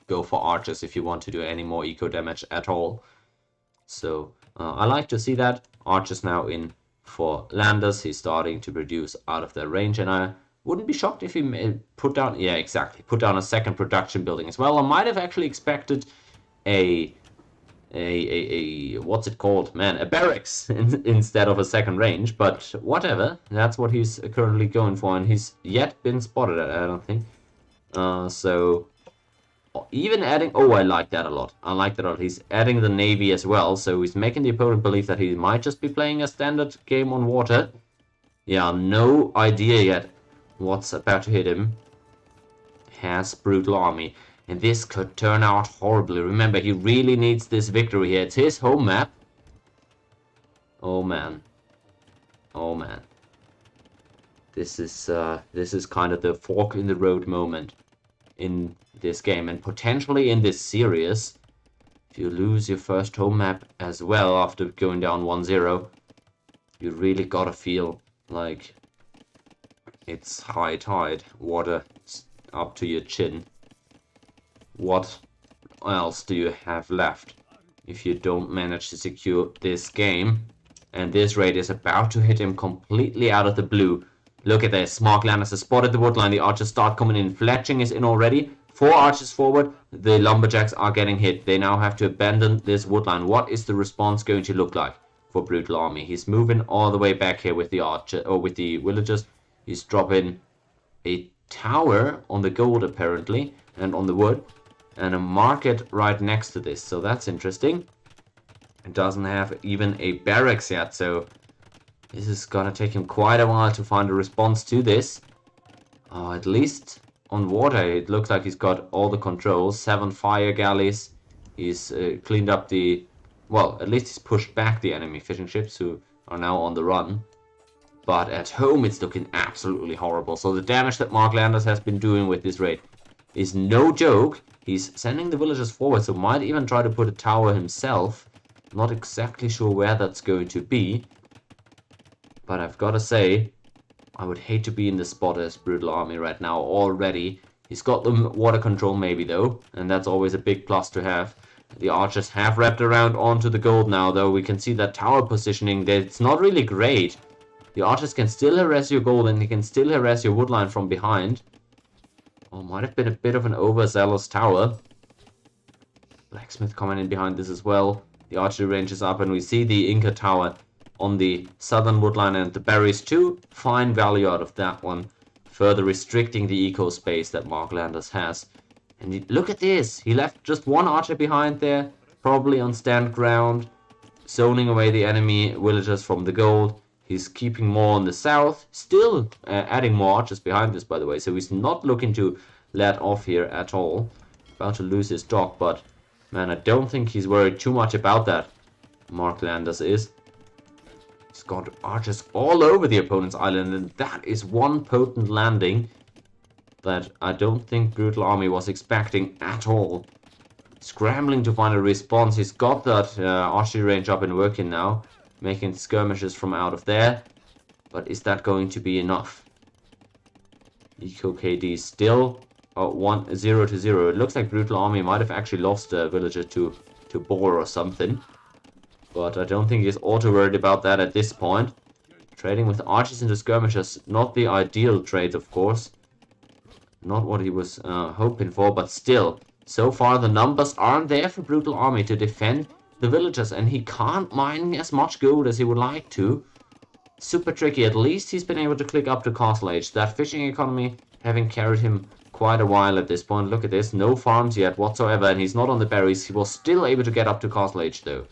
go for archers if you want to do any more eco damage at all. So I like to see that. Archers now in for Landers. He's starting to produce out of their range, and I wouldn't be shocked if he put down, yeah, exactly, put down a second production building as well. I might have actually expected a what's it called, man, a barracks instead of a second range, but whatever, that's what he's currently going for, and he's yet been spotted, I don't think. So even adding, oh, I like that a lot. I like that a lot. He's adding the navy as well, so he's making the opponent believe that he might just be playing a standard game on water. Yeah, no idea yet what's about to hit him. has BrutalArmy. And this could turn out horribly. Remember, he really needs this victory here. It's his home map. Oh man. Oh man. This is kind of the fork in the road moment in this game, and potentially in this series. If you lose your first home map as well after going down 1-0, you really gotta feel like it's high tide, water up to your chin. What else do you have left if you don't manage to secure this game? And this raid is about to hit him completely out of the blue. Look at this. MarkLanders has spotted the woodline. The archers start coming in. Fletching is in already. 4 archers forward. The lumberjacks are getting hit. They now have to abandon this woodline. What is the response going to look like for BrutalArmy? He's moving all the way back here with the archer, or with the villagers. He's dropping a tower on the gold apparently, and on the wood, and a market right next to this. So that's interesting. It doesn't have even a barracks yet, so this is gonna take him quite a while to find a response to this. At least on water, it looks like he's got all the controls. 7 fire galleys. He's cleaned up the... Well, at least he's pushed back the enemy fishing ships who are now on the run. But at home, it's looking absolutely horrible. So the damage that MarkLanders has been doing with this raid is no joke. He's sending the villagers forward, so might even try to put a tower himself. Not exactly sure where that's going to be. But I've got to say, I would hate to be in the spot as BrutalArmy right now already. He's got the water control maybe though, and that's always a big plus to have. The archers have wrapped around onto the gold now, though. We can see that tower positioning, it's not really great. The archers can still harass your gold, and they can still harass your woodline from behind. Oh, might have been a bit of an overzealous tower. Blacksmith coming in behind this as well. The archery range is up, and we see the Inca tower on the southern woodline, and the berries too. Fine value out of that one. Further restricting the eco space that MarkLanders has. And look at this. He left just 1 archer behind there. Probably on stand ground. Zoning away the enemy villagers from the gold. He's keeping more on the south. Still adding more archers behind this, by the way. So he's not looking to let off here at all. About to lose his dock, but man, I don't think he's worried too much about that. MarkLanders is. He's got archers all over the opponent's island, and that is one potent landing that I don't think BrutalArmy was expecting at all. Scrambling to find a response. He's got that archery range up and working now, making skirmishes from out of there. But is that going to be enough? Eco KD still 0-0. It looks like BrutalArmy might have actually lost a villager to boar or something. But I don't think he's auto worried about that at this point. Trading with archers into skirmishers, not the ideal trade, of course. Not what he was hoping for, but still. So far, the numbers aren't there for BrutalArmy to defend the villagers, and he can't mine as much gold as he would like to. Super tricky. At least he's been able to click up to Castle Age. That fishing economy having carried him quite a while at this point. Look at this. No farms yet whatsoever, and he's not on the berries. He was still able to get up to Castle Age, though.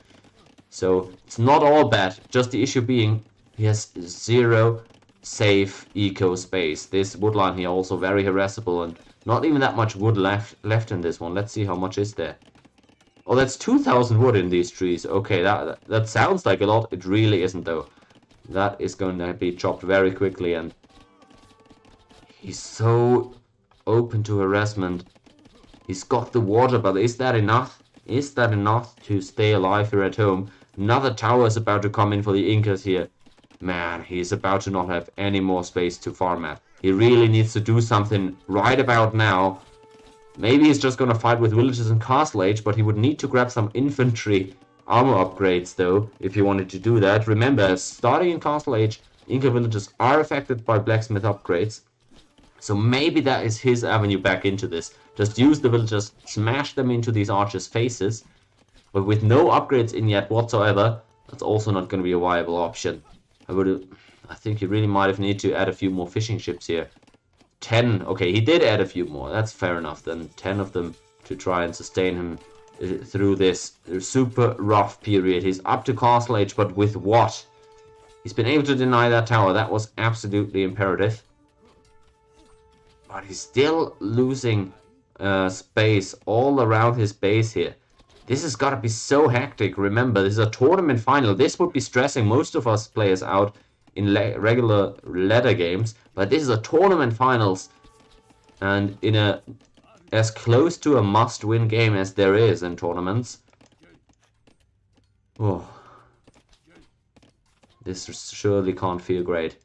So it's not all bad, just the issue being he has 0 safe eco space. This woodline here also very harassable, and not even that much wood left in this one. Let's see how much is there. Oh, that's 2,000 wood in these trees. Okay, that sounds like a lot. It really isn't though. That is going to be chopped very quickly, and he's so open to harassment. He's got the water, but is that enough? Is that enough to stay alive here at home? Another tower is about to come in for the Incas here. Man, he's about to not have any more space to farm at. He really needs to do something right about now. Maybe he's just gonna fight with villagers in Castle Age, but he would need to grab some infantry armor upgrades though, if he wanted to do that. Remember, starting in Castle Age, Inca villagers are affected by blacksmith upgrades. So maybe that is his avenue back into this. Just use the villagers, smash them into these archers' faces. But with no upgrades in yet whatsoever, that's also not going to be a viable option. I think he really might have needed to add a few more fishing ships here. 10. Okay, he did add a few more. That's fair enough. Then 10 of them to try and sustain him through this super rough period. He's up to Castle Age, but with what? He's been able to deny that tower. That was absolutely imperative. but he's still losing space all around his base here. This has got to be so hectic. Remember, this is a tournament final. This would be stressing most of us players out in regular ladder games, but this is a tournament finals, and in a as close to a must-win game as there is in tournaments. Oh, this surely can't feel great.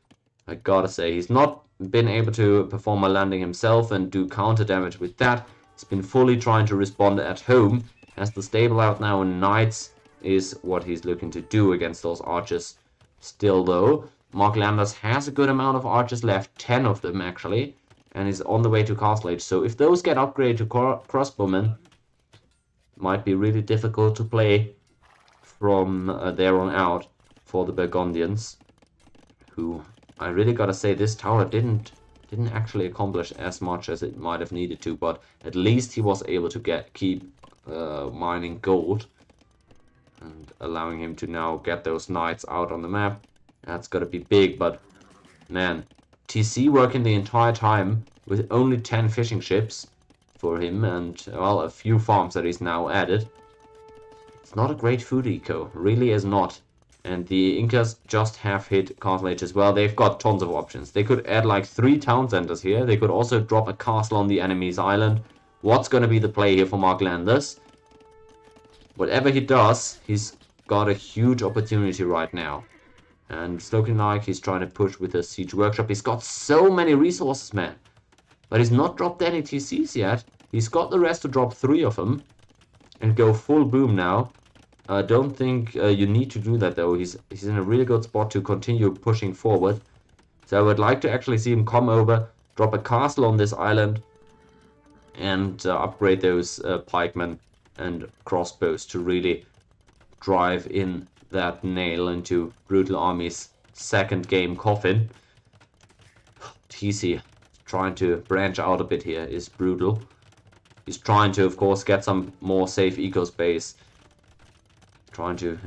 I gotta say, he's not been able to perform a landing himself and do counter damage with that. He's been fully trying to respond at home. Has the stable out now, and knights is what he's looking to do against those archers. Still though, MarkLanders has a good amount of archers left, 10 of them actually, and is on the way to Castle Age. So if those get upgraded to crossbowmen, it might be really difficult to play from there on out for the Burgundians, who I really gotta say, this tower didn't actually accomplish as much as it might have needed to, but at least he was able to keep mining gold and allowing him to now get those knights out on the map. That's gotta be big, but man, TC working the entire time with only 10 fishing ships for him and, well, a few farms that he's now added. It's not a great food eco, really is not. And the Incas just have hit Castle Age as well. They've got tons of options. They could add like 3 town centers here. They could also drop a castle on the enemy's island. What's going to be the play here for MarkLanders? Whatever he does, he's got a huge opportunity right now. And it's looking like he's trying to push with a siege workshop. He's got so many resources, man. But he's not dropped any TCs yet. He's got the rest to drop 3 of them and go full boom now. I don't think you need to do that though. He's in a really good spot to continue pushing forward. So I would like to actually see him come over, drop a castle on this island, and upgrade those pikemen and crossbows to really drive in that nail into BrutalArmy's second game coffin. TC trying to branch out a bit here is Brutal. He's trying to, of course, get some more safe eco space. Trying to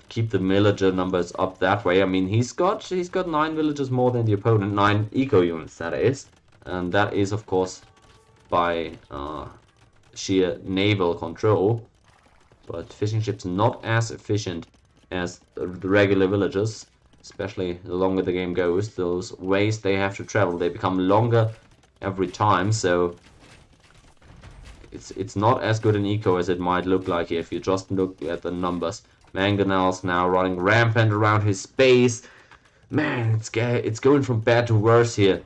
keep the villager numbers up that way. I mean, he's got 9 villagers more than the opponent, 9 eco units that is, and that is of course by sheer naval control. But fishing ships not as efficient as the regular villagers, especially the longer the game goes. Those ways they have to travel, they become longer every time. So it's not as good an eco as it might look like if you just look at the numbers. Mangonel's now running rampant around his base. Man, it's going from bad to worse here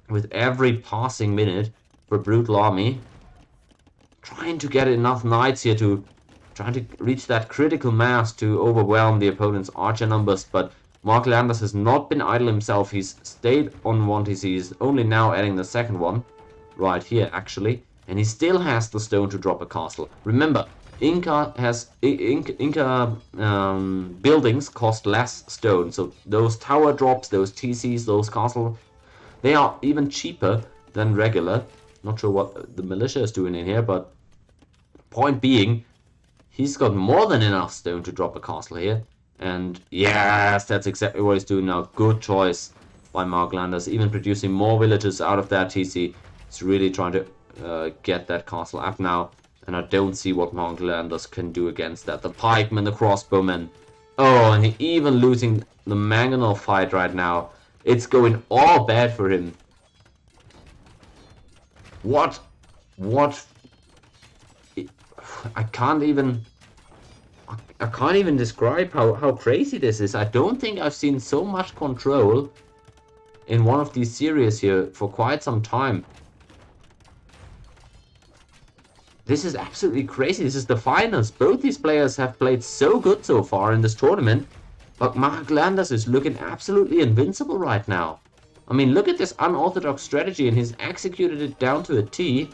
with every passing minute for BrutalArmy. Trying to get enough knights here trying to reach that critical mass to overwhelm the opponent's archer numbers, but MarkLanders has not been idle himself. He's stayed on 1 TC. He's only now adding the second one right here actually. And he still has the stone to drop a castle. Remember, Inca buildings cost less stone. So those tower drops, those TCs, those castles, they are even cheaper than regular. Not sure what the militia is doing in here, but point being, he's got more than enough stone to drop a castle here. And yes, that's exactly what he's doing now. Good choice by MarkLanders. Even producing more villagers out of that TC. He's really trying to get that castle up now, and I don't see what MarkLanders can do against that. The pikemen, the crossbowmen. Oh, and he even losing the mangonel fight right now. It's going all bad for him. What? I can't even describe how crazy this is. I don't think I've seen so much control in one of these series here for quite some time. This is absolutely crazy. This is the finals. Both these players have played so good so far in this tournament, but MarkLanders is looking absolutely invincible right now. I mean, look at this unorthodox strategy, and he's executed it down to a T.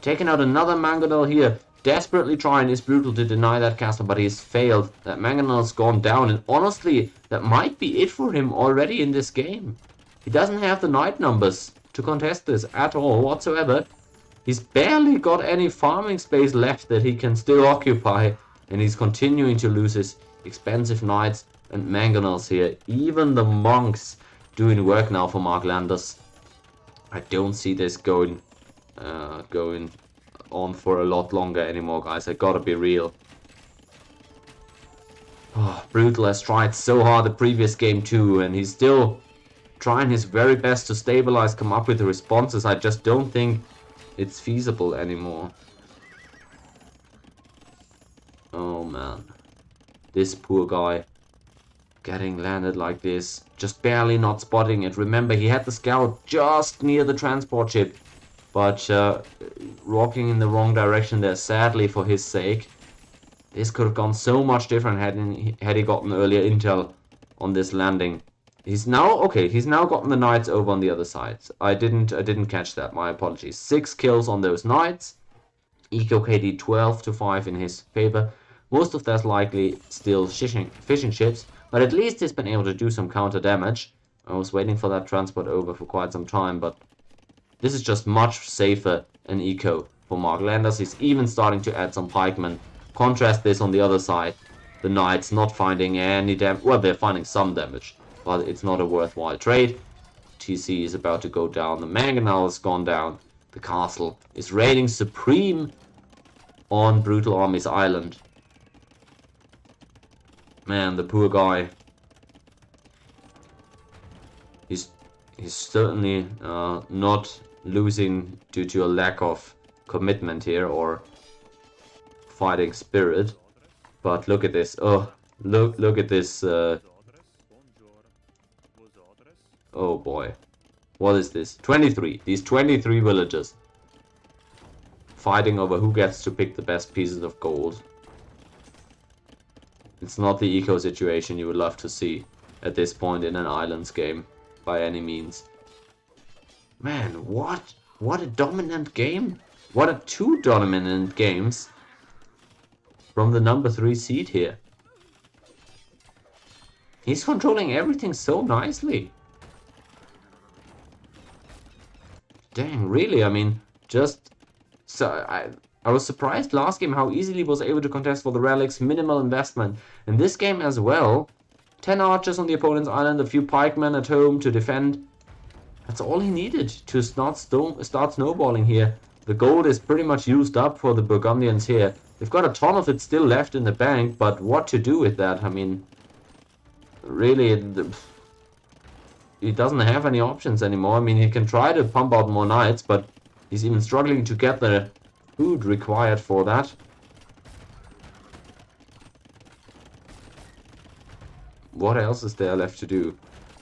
Taking out another mangonel here. Desperately trying is Brutal to deny that castle, but he's failed. That mangonel's gone down, and honestly, that might be it for him already in this game. He doesn't have the knight numbers to contest this at all whatsoever. He's barely got any farming space left that he can still occupy, and he's continuing to lose his expensive knights and mangonels here. Even the monks doing work now for MarkLanders. I don't see this going on for a lot longer anymore, guys. I gotta be real. Oh, Brutal has tried so hard the previous game too, and he's still trying his very best to stabilize, come up with the responses. I just don't think it's feasible anymore. Oh man, this poor guy getting landed like this, just barely not spotting it. Remember, he had the scout just near the transport ship, but walking in the wrong direction there, sadly for his sake. This could have gone so much different had he gotten earlier intel on this landing. He's now gotten the knights over on the other side. I didn't catch that. My apologies. 6 kills on those knights. Eco KD 12-5 in his favor. Most of that's likely still fishing ships, but at least he's been able to do some counter damage. I was waiting for that transport over for quite some time, but this is just much safer an eco for MarkLanders. He's even starting to add some pikemen. Contrast this on the other side. The knights not finding any damage. Well, they're finding some damage, but it's not a worthwhile trade. TC is about to go down. The mangonel has gone down. The castle is reigning supreme on BrutalArmy's island. Man, the poor guy. He's certainly not losing due to a lack of commitment here or fighting spirit. But look at this. Oh, look at this. Oh boy. What is this? 23. These 23 villagers fighting over who gets to pick the best pieces of gold. It's not the eco situation you would love to see at this point in an islands game by any means. Man, what a dominant game. What a 2 dominant games from the number 3 seed here. He's controlling everything so nicely. Dang, really? I mean, just so I was surprised last game how easily he was able to contest for the relics, minimal investment. In this game as well, 10 archers on the opponent's island, a few pikemen at home to defend. That's all he needed to start snowballing here. The gold is pretty much used up for the Burgundians here. They've got a ton of it still left in the bank, but what to do with that? I mean, really, he doesn't have any options anymore. I mean, he can try to pump out more knights, but he's even struggling to get the food required for that. What else is there left to do?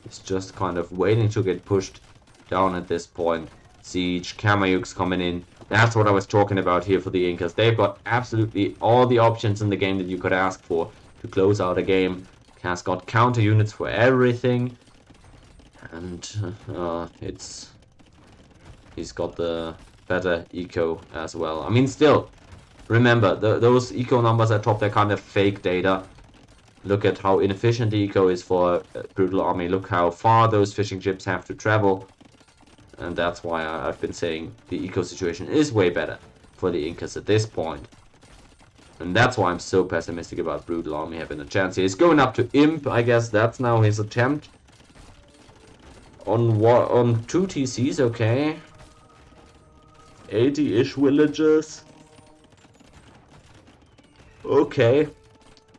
It's just kind of waiting to get pushed down at this point. Siege, Kameyuks coming in. That's what I was talking about here for the Incas. They've got absolutely all the options in the game that you could ask for to close out a game. Has got counter units for everything. And he's got the better eco as well. I mean, still, remember, those eco numbers at top, they're kind of fake data. Look at how inefficient the eco is for BrutalArmy. Look how far those fishing ships have to travel. And that's why I've been saying the eco situation is way better for the Incas at this point. And that's why I'm so pessimistic about BrutalArmy having a chance here. He's going up to Imp, I guess that's now his attempt. On 2 TCs, okay. 80-ish villagers. Okay.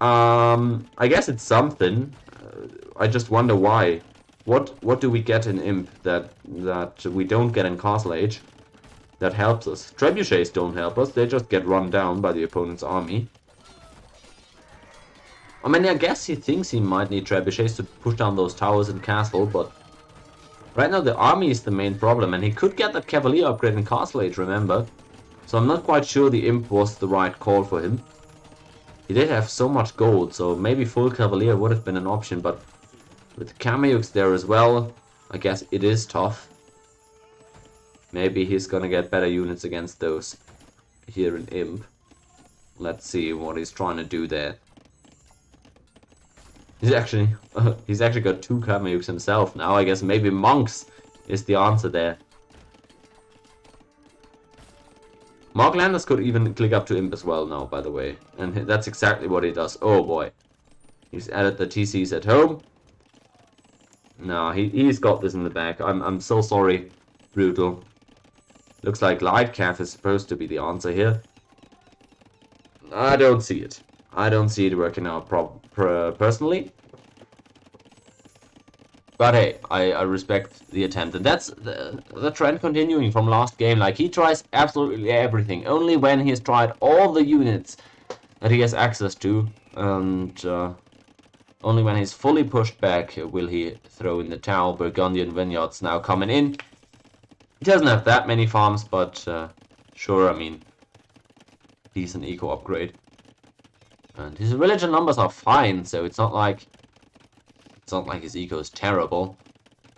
I guess it's something. I just wonder why. What do we get in Imp that we don't get in Castle Age that helps us? Trebuchets don't help us. They just get run down by the opponent's army. I mean, I guess he thinks he might need trebuchets to push down those towers in Castle, but right now the army is the main problem, and he could get that Cavalier upgrade in Castle Age, remember? So I'm not quite sure the Imp was the right call for him. He did have so much gold, so maybe full Cavalier would have been an option, but with Kameyuks there as well, I guess it is tough. Maybe he's gonna get better units against those here in Imp. Let's see what he's trying to do there. He's actually got 2 Kameyuks himself now. I guess maybe monks is the answer there. MarkLanders could even click up to Imp as well now, by the way. And that's exactly what he does. Oh boy. He's added the TCs at home. No, he's got this in the back. I'm so sorry Brutal. Looks like light calf is supposed to be the answer here. I don't see it. I don't see it working out personally. But hey, I respect the attempt. And that's the trend continuing from last game. Like, he tries absolutely everything. Only when he's tried all the units that he has access to, and only when he's fully pushed back will he throw in the towel. Burgundian Vineyards now coming in. He doesn't have that many farms, but sure, I mean, decent eco upgrade. And his villager numbers are fine, so it's not like his eco is terrible.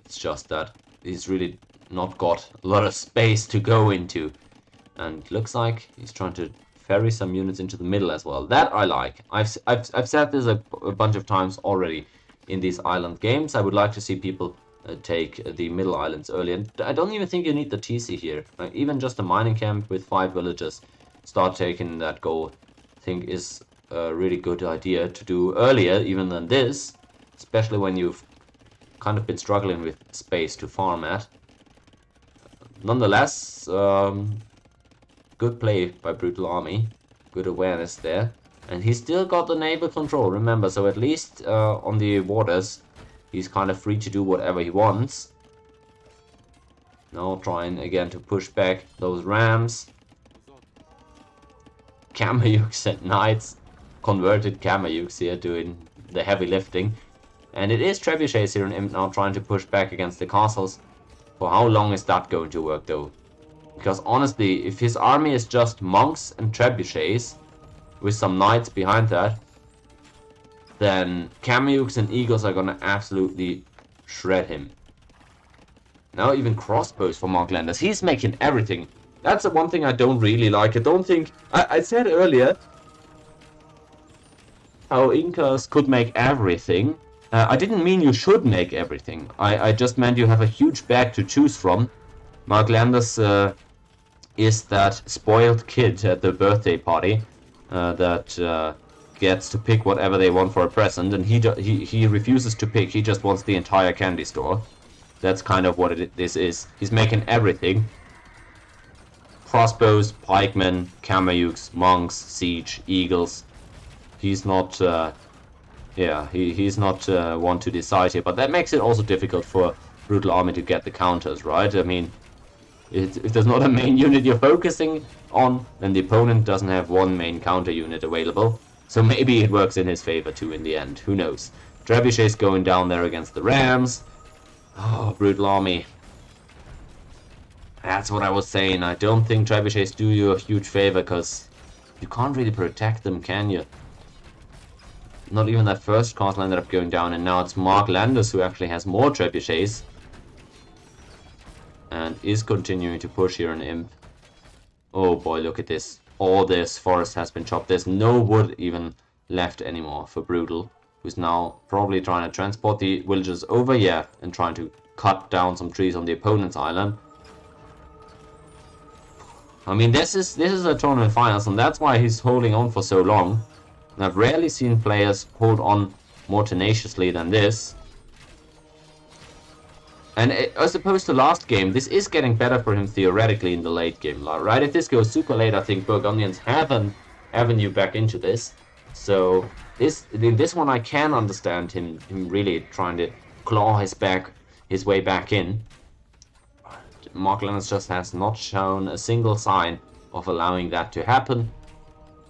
It's just that he's really not got a lot of space to go into. And looks like he's trying to ferry some units into the middle as well. That I like. I've said this a bunch of times already in these island games. I would like to see people take the middle islands early. And I don't even think you need the TC here. Even just a mining camp with 5 villagers, start taking that goal, I think is a really good idea to do earlier even than this. Especially when you've kind of been struggling with space to farm at. Nonetheless, good play by BrutalArmy. Good awareness there. And he's still got the naval control, remember. So at least on the waters, he's kind of free to do whatever he wants. Now trying again to push back those rams. Kamayuks and knights. Converted Kamayuks here doing the heavy lifting. And it is trebuchets here in Imp now trying to push back against the castles. For how long is that going to work though? Because honestly, if his army is just monks and trebuchets, with some knights behind that, then Kamayuks and eagles are gonna absolutely shred him. Now even crossbows for MarkLanders. He's making everything. That's the one thing I don't really like. I don't think... I said earlier how Incas could make everything. I didn't mean you should make everything. I just meant you have a huge bag to choose from. MarkLanders is that spoiled kid at the birthday party that gets to pick whatever they want for a present, and he refuses to pick. He just wants the entire candy store. That's kind of what this is. He's making everything. Crossbows, pikemen, Kamayuks, monks, siege, eagles. He's not... Yeah, he's not one to decide here, but that makes it also difficult for BrutalArmy to get the counters, right? I mean, if there's not a main unit you're focusing on, then the opponent doesn't have one main counter unit available. So maybe it works in his favor too in the end, who knows. Trebuchet's going down there against the Rams. Oh, BrutalArmy. That's what I was saying. I don't think trebuchets do you a huge favor, because you can't really protect them, can you? Not even that first castle ended up going down, and now it's MarkLanders who actually has more trebuchets. And is continuing to push here in Imp. Oh boy, look at this. All this forest has been chopped. There's no wood even left anymore for Brutal, who's now probably trying to transport the villagers over, yeah, and trying to cut down some trees on the opponent's island. I mean, this is a tournament finals, and that's why he's holding on for so long. And I've rarely seen players hold on more tenaciously than this. And as opposed to last game, this is getting better for him theoretically in the late game, right? If this goes super late, I think Burgundians have an avenue back into this. So in this one, I can understand him really trying to claw his way back in. MarkLanders just has not shown a single sign of allowing that to happen.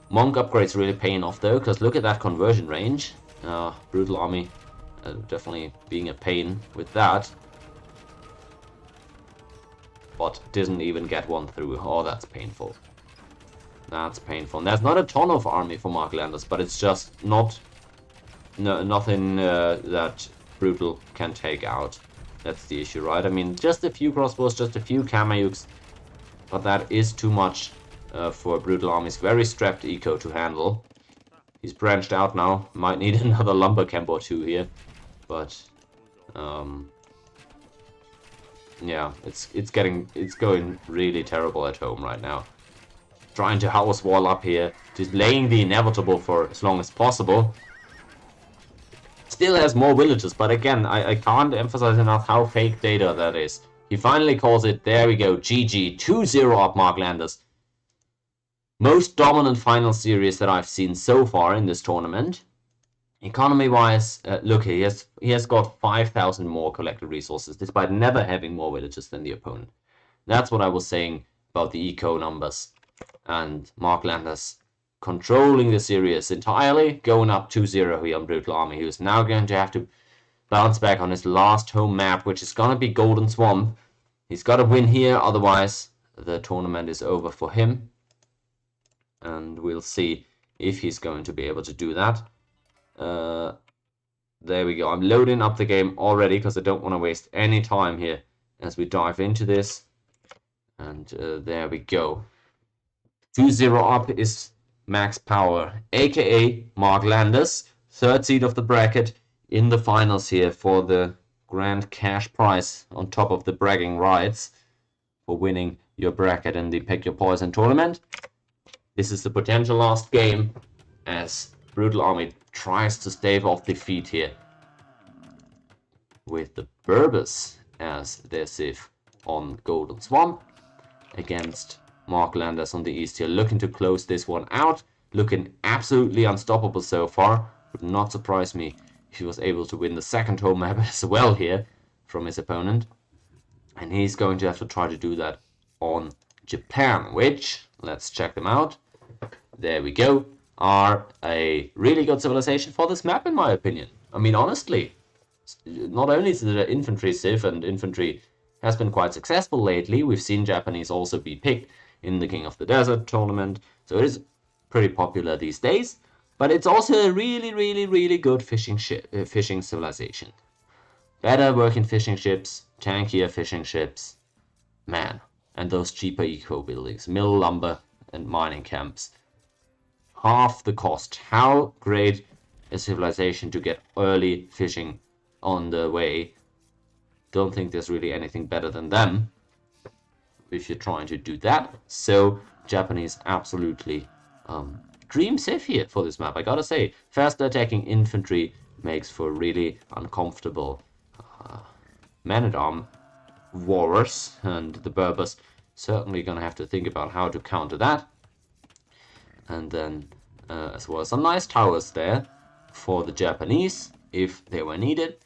Monk upgrade's really paying off though, because look at that conversion range. BrutalArmy definitely being a pain with that. But didn't even get one through. Oh, that's painful. That's painful. And there's not a ton of army for MarkLanders, but it's just nothing that Brutal can take out. That's the issue, right? I mean, just a few crossbows, just a few Kamayuks, but that is too much for BrutalArmy's very strapped eco to handle. He's branched out now. Might need another lumber camp or two here, but yeah, it's going really terrible at home right now. Trying to house wall up here, delaying the inevitable for as long as possible. Still has more villages, but again, I can't emphasize enough how fake data that is. He finally calls it. There we go. GG. 2-0 up MarkLanders. Most dominant final series that I've seen so far in this tournament. Economy-wise, look, he has got 5,000 more collected resources, despite never having more villages than the opponent. That's what I was saying about the eco numbers. And MarkLanders controlling the series entirely, going up 2-0 here on BrutalArmy, who's now going to have to bounce back on his last home map, which is going to be Golden Swamp. He's got to win here, otherwise the tournament is over for him. And we'll see if he's going to be able to do that. There we go. I'm loading up the game already because I don't want to waste any time here as we dive into this. And there we go. 2-0 up is Max Power, aka MarkLanders, third seed of the bracket in the finals here for the grand cash prize on top of the bragging rights for winning your bracket in the Pick Your Poison tournament. This is the potential last game as BrutalArmy tries to stave off defeat here with the Berbers as their civ on Golden Swamp against MarkLanders on the east here, looking to close this one out, looking absolutely unstoppable so far. Would not surprise me if he was able to win the second home map as well here from his opponent. And he's going to have to try to do that on Japan, which, let's check them out. There we go. Are a really good civilization for this map, in my opinion. I mean, honestly, not only is it an infantry civ, and infantry has been quite successful lately. We've seen Japanese also be picked in the King of the Desert tournament, so it is pretty popular these days. But it's also a really good fishing civilization. Better working fishing ships, tankier fishing ships, man, and those cheaper eco buildings, mill lumber and mining camps. Half the cost. How great a civilization to get early fishing on the way. Don't think there's really anything better than them if you're trying to do that. So Japanese absolutely dream civ here for this map. I gotta say, faster attacking infantry makes for really uncomfortable man-at-arm wars, and the Berbers certainly gonna have to think about how to counter that. And then as well some nice towers there for the Japanese if they were needed.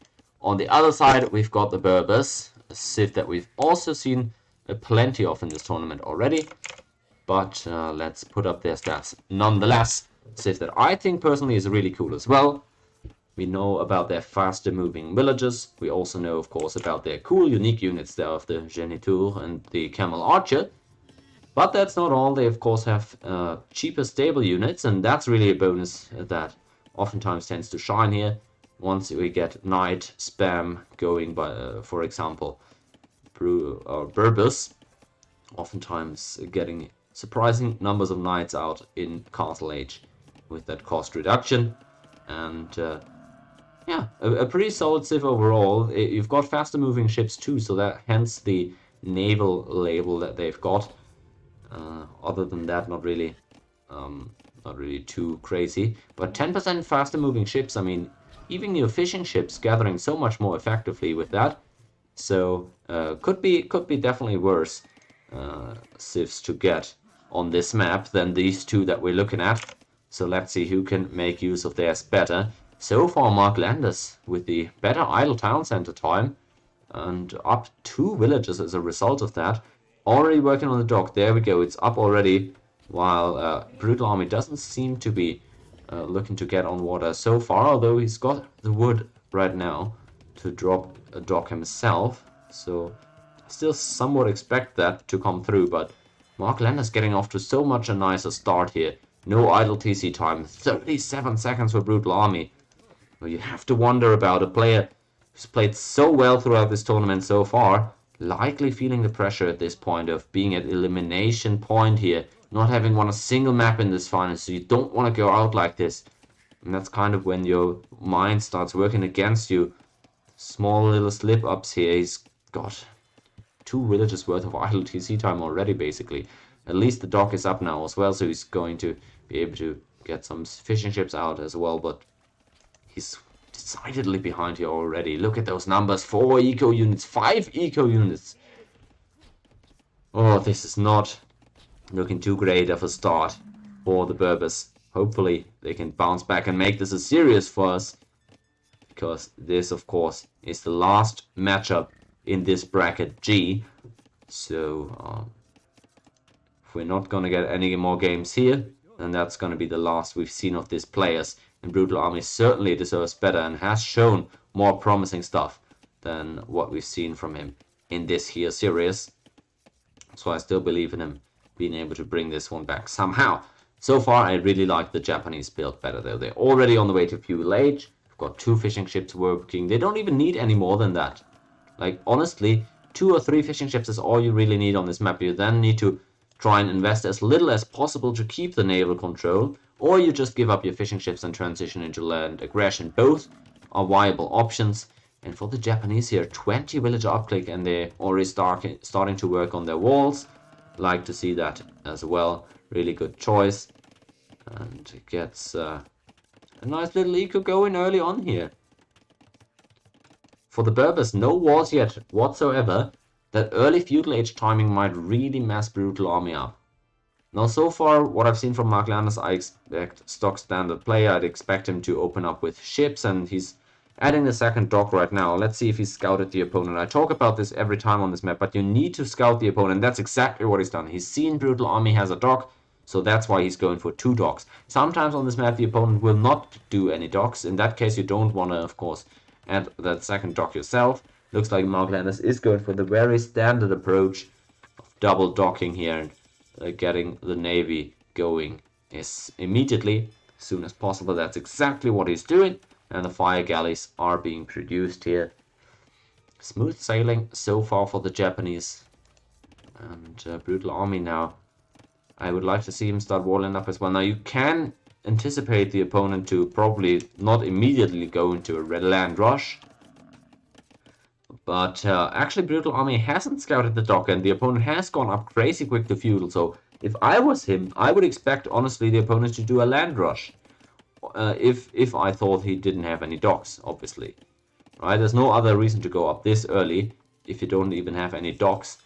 On the other side we've got the Berbers, a civ that we've also seen plenty of in this tournament already, but let's put up their stats nonetheless. Civ that I think personally is really cool as well. We know about their faster moving villages. We also know, of course, about their cool unique units there of the Geniteur and the Camel Archer. But that's not all. They, of course, have cheaper stable units, and that's really a bonus that oftentimes tends to shine here. Once we get knight spam going by, for example, Berbers, oftentimes getting surprising numbers of knights out in Castle Age with that cost reduction. And yeah, a pretty solid civ overall. You've got faster moving ships too, so that hence the naval label that they've got. Other than that, not really too crazy. But 10% faster moving ships, I mean, even your fishing ships gathering so much more effectively with that. So could be definitely worse civs to get on this map than these two that we're looking at. So let's see who can make use of theirs better. So far, MarkLanders with the better idle town center time and up 2 villages as a result of that. Already working on the dock. There we go. It's up already. While BrutalArmy doesn't seem to be looking to get on water so far, although he's got the wood right now to drop a dock himself. So I still somewhat expect that to come through, but MarkLanders getting off to so much a nicer start here. No idle TC time. 37 seconds for BrutalArmy. Well, you have to wonder about a player who's played so well throughout this tournament so far, likely feeling the pressure at this point of being at elimination point here, not having won a single map in this final, so you don't want to go out like this. And that's kind of when your mind starts working against you. Small little slip-ups here. He's got 2 villages worth of idle TC time already, basically. At least the dock is up now as well, so he's going to be able to get some fishing ships out as well, but he's decidedly behind here already. Look at those numbers. 4 eco units, 5 eco units. Oh, this is not looking too great of a start for the Berbers. Hopefully they can bounce back and make this a series for us, because this, of course, is the last matchup in this bracket G. So if we're not gonna get any more games here, then that's gonna be the last we've seen of these players. And BrutalArmy certainly deserves better and has shown more promising stuff than what we've seen from him in this here series. So I still believe in him being able to bring this one back somehow. So far, I really like the Japanese build better, though. They're already on the way to feudal age. They've got 2 fishing ships working. They don't even need any more than that. Like, honestly, 2 or 3 fishing ships is all you really need on this map. You then need to try and invest as little as possible to keep the naval control, or you just give up your fishing ships and transition into land aggression. Both are viable options. And for the Japanese here, 20 villager upclick, and they're already starting to work on their walls. Like to see that as well. Really good choice. And it gets a nice little eco going early on here. For the Berbers, no walls yet whatsoever. That early feudal age timing might really mess BrutalArmy up. Now, so far, what I've seen from MarkLanders, I expect stock standard player. I'd expect him to open up with ships, and he's adding the second dock right now. Let's see if he's scouted the opponent. I talk about this every time on this map, but you need to scout the opponent. That's exactly what he's done. He's seen BrutalArmy has a dock, so that's why he's going for 2 docks. Sometimes on this map, the opponent will not do any docks. In that case, you don't want to, of course, add that second dock yourself. Looks like MarkLanders is going for the very standard approach of double docking here and getting the Navy going as immediately, as soon as possible. That's exactly what he's doing. And the fire galleys are being produced here. Smooth sailing so far for the Japanese. And BrutalArmy now. I would like to see him start walling up as well. Now you can anticipate the opponent to probably not immediately go into a red land rush. But actually BrutalArmy hasn't scouted the dock, and the opponent has gone up crazy quick to feudal. So if I was him, I would expect honestly the opponent to do a land rush. If I thought he didn't have any docks, obviously. Right? There's no other reason to go up this early if you don't even have any docks.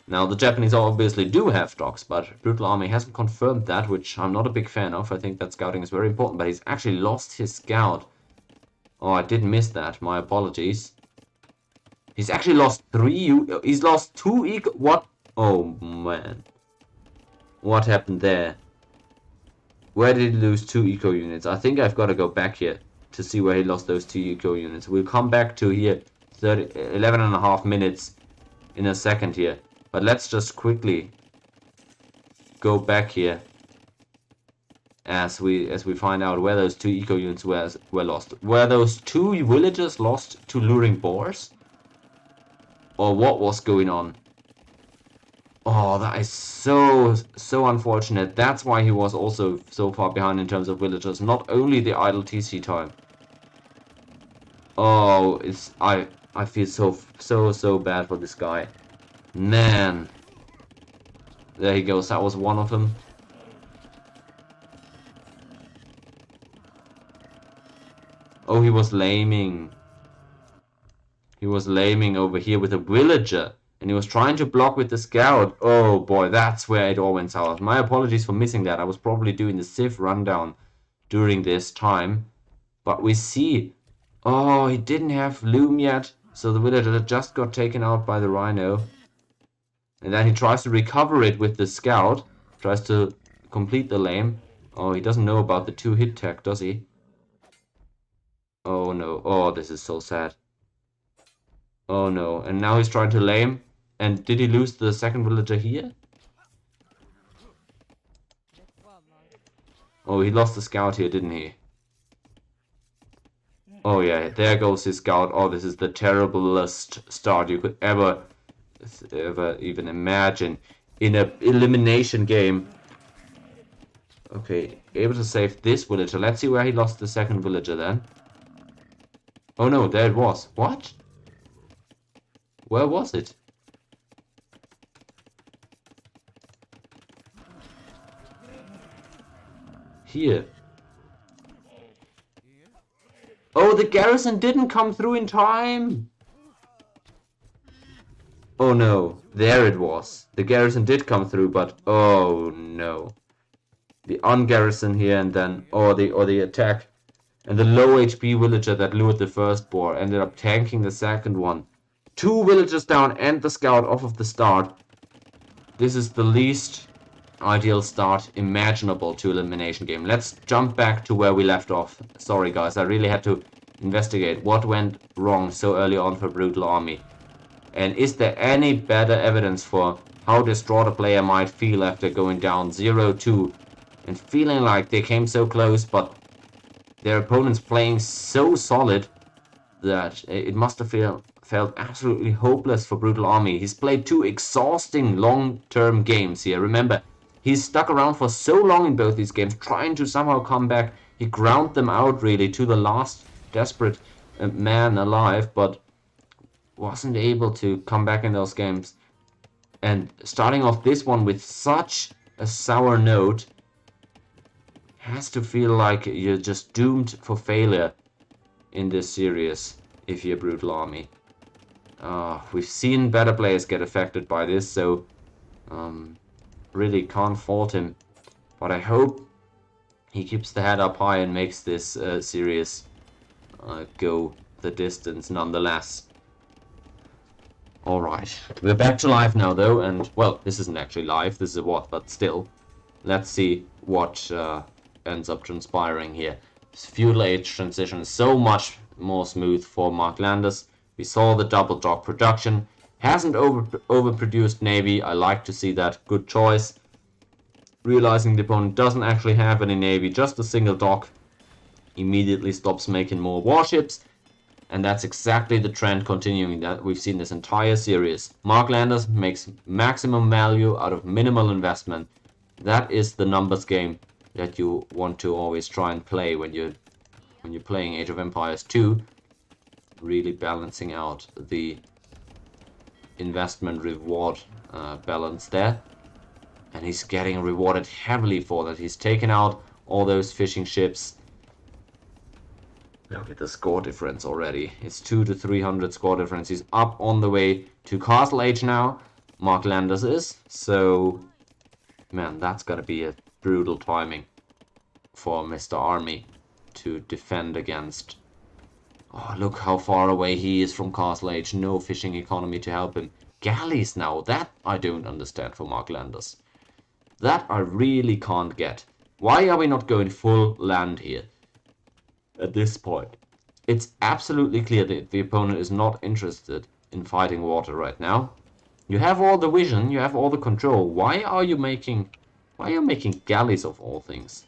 Now, the Japanese obviously do have docks, but BrutalArmy hasn't confirmed that, which I'm not a big fan of. I think that scouting is very important, but he's actually lost his scout. Oh, I did miss that. My apologies. He's actually lost 3... He's lost 2 eco... What? Oh, man. What happened there? Where did he lose 2 eco units? I think I've got to go back here to see where he lost those 2 eco units. We'll come back to here 11.5 minutes in a second here. But let's just quickly go back here as we find out where those 2 eco units were lost. Were those 2 villagers lost to luring boars? Or what was going on? Oh, that is so unfortunate. That's why he was also so far behind in terms of villagers. Not only the idle TC time. Oh, I feel so bad for this guy. Man. There he goes. That was one of them. Oh, he was laming. He was laming over here with a villager. And he was trying to block with the scout. Oh boy, that's where it all went south. My apologies for missing that. I was probably doing the Civ rundown during this time. But we see... Oh, he didn't have loom yet. So the villager just got taken out by the rhino. And then he tries to recover it with the scout. Tries to complete the lame. Oh, he doesn't know about the 2-hit tech, does he? Oh no. Oh, this is so sad. Oh no. And now he's trying to lame. And did he lose the second villager here? Oh, he lost the scout here, didn't he? Oh yeah, there goes his scout. Oh, this is the terriblest start you could ever even imagine in an elimination game. Okay, able to save this villager. Let's see where he lost the second villager then. Oh no, there it was. What? Where was it? Here. Oh, the garrison didn't come through in time. Oh no, there it was. The garrison did come through, but oh no. The ungarrison here and then, or the attack. And the low HP villager that lured the first boar ended up tanking the second one. 2 villagers down and the scout off of the start. This is the least ideal start imaginable to elimination game. Let's jump back to where we left off. Sorry guys, I really had to investigate what went wrong so early on for BrutalArmy. And is there any better evidence for how distraught a player might feel after going down 0-2 and feeling like they came so close, but their opponent's playing so solid that it must have felt absolutely hopeless for BrutalArmy. He's played 2 exhausting long-term games here. Remember, he's stuck around for so long in both these games, trying to somehow come back. He ground them out really to the last desperate man alive, but wasn't able to come back in those games. And starting off this one with such a sour note has to feel like you're just doomed for failure in this series if you're BrutalArmy. We've seen better players get affected by this, so really can't fault him. But I hope he keeps the head up high and makes this series go the distance nonetheless. Alright, we're back to live now though, and well, this isn't actually live, this is a what, but still. Let's see what ends up transpiring here. This feudal age transition is so much more smooth for MarkLanders. We saw the double dock production. Hasn't overproduced navy, I like to see that, good choice. Realizing the opponent doesn't actually have any navy, just a single dock. Immediately stops making more warships. And that's exactly the trend continuing that we've seen this entire series. MarkLanders makes maximum value out of minimal investment. That is the numbers game that you want to always try and play when you're playing Age of Empires 2. Really balancing out the investment reward balance there. And he's getting rewarded heavily for that. He's taken out all those fishing ships. Look at the score difference already. It's 200 to 300 score difference. He's up on the way to Castle Age now. MarkLanders is. So, man, that's gotta be a brutal timing for Mr. Army to defend against. Oh, look how far away he is from Castle Age. No fishing economy to help him. Galleys now. That I don't understand for MarkLanders. That I really can't get. Why are we not going full land here? At this point, it's absolutely clear that the opponent is not interested in fighting water right now. You have all the vision, you have all the control. Why are you making galleys of all things?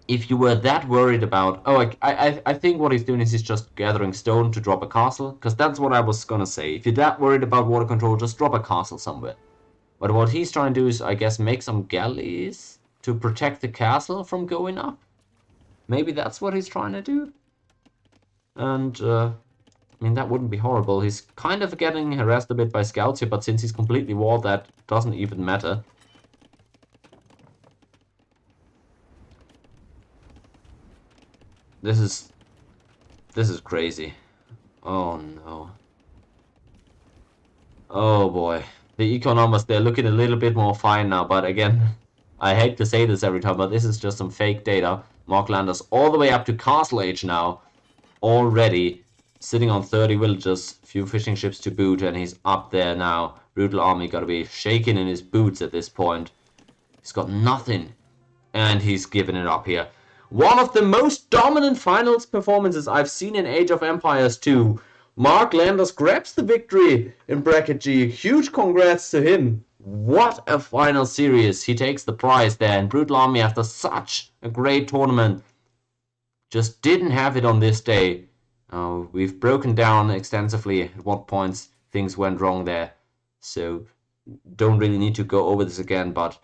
If you were that worried about, I think what he's doing is he's just gathering stone to drop a castle, because that's what I was gonna say. If you're that worried about water control, just drop a castle somewhere. But what he's trying to do is, I guess, make some galleys to protect the castle from going up. Maybe that's what he's trying to do. And, I mean, that wouldn't be horrible. He's kind of getting harassed a bit by scouts here, but since he's completely walled, that doesn't even matter. This is crazy. Oh no. Oh boy. The eco numbers, they're looking a little bit more fine now, but again, I hate to say this every time, but this is just some fake data. MarkLanders all the way up to Castle Age now, already sitting on 30 villages, few fishing ships to boot, and he's up there now. BrutalArmy gotta be shaking in his boots at this point. He's got nothing, and he's giving it up here. One of the most dominant finals performances I've seen in Age of Empires 2. MarkLanders grabs the victory in Bracket G. Huge congrats to him. What a final series. He takes the prize there, and BrutalArmy, after such a great tournament, just didn't have it on this day. We've broken down extensively at what points things went wrong there, so don't really need to go over this again, but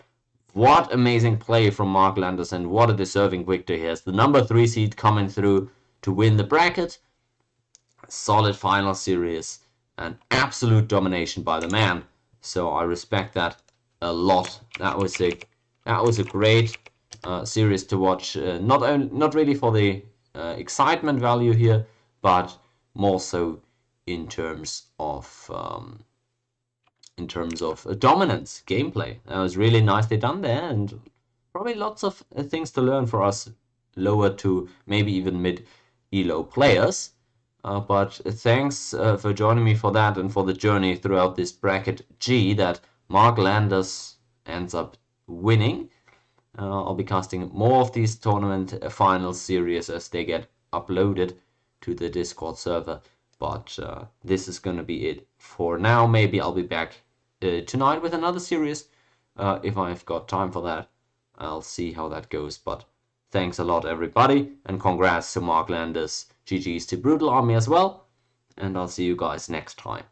what amazing play from MarkLanders, and what a deserving victory here. It's the number 3 seed coming through to win the bracket. Solid final series, and absolute domination by the man. So I respect that a lot. That was a great series to watch. Not really for the excitement value here, but more so in terms of dominance gameplay. That was really nicely done there, and probably lots of things to learn for us lower to maybe even mid elo players. But thanks for joining me for that and for the journey throughout this bracket G that MarkLanders ends up winning. I'll be casting more of these tournament final series as they get uploaded to the Discord server. But this is going to be it for now. Maybe I'll be back tonight with another series if I've got time for that. I'll see how that goes. But thanks a lot, everybody, and congrats to MarkLanders. GG's to BrutalArmy as well. And I'll see you guys next time.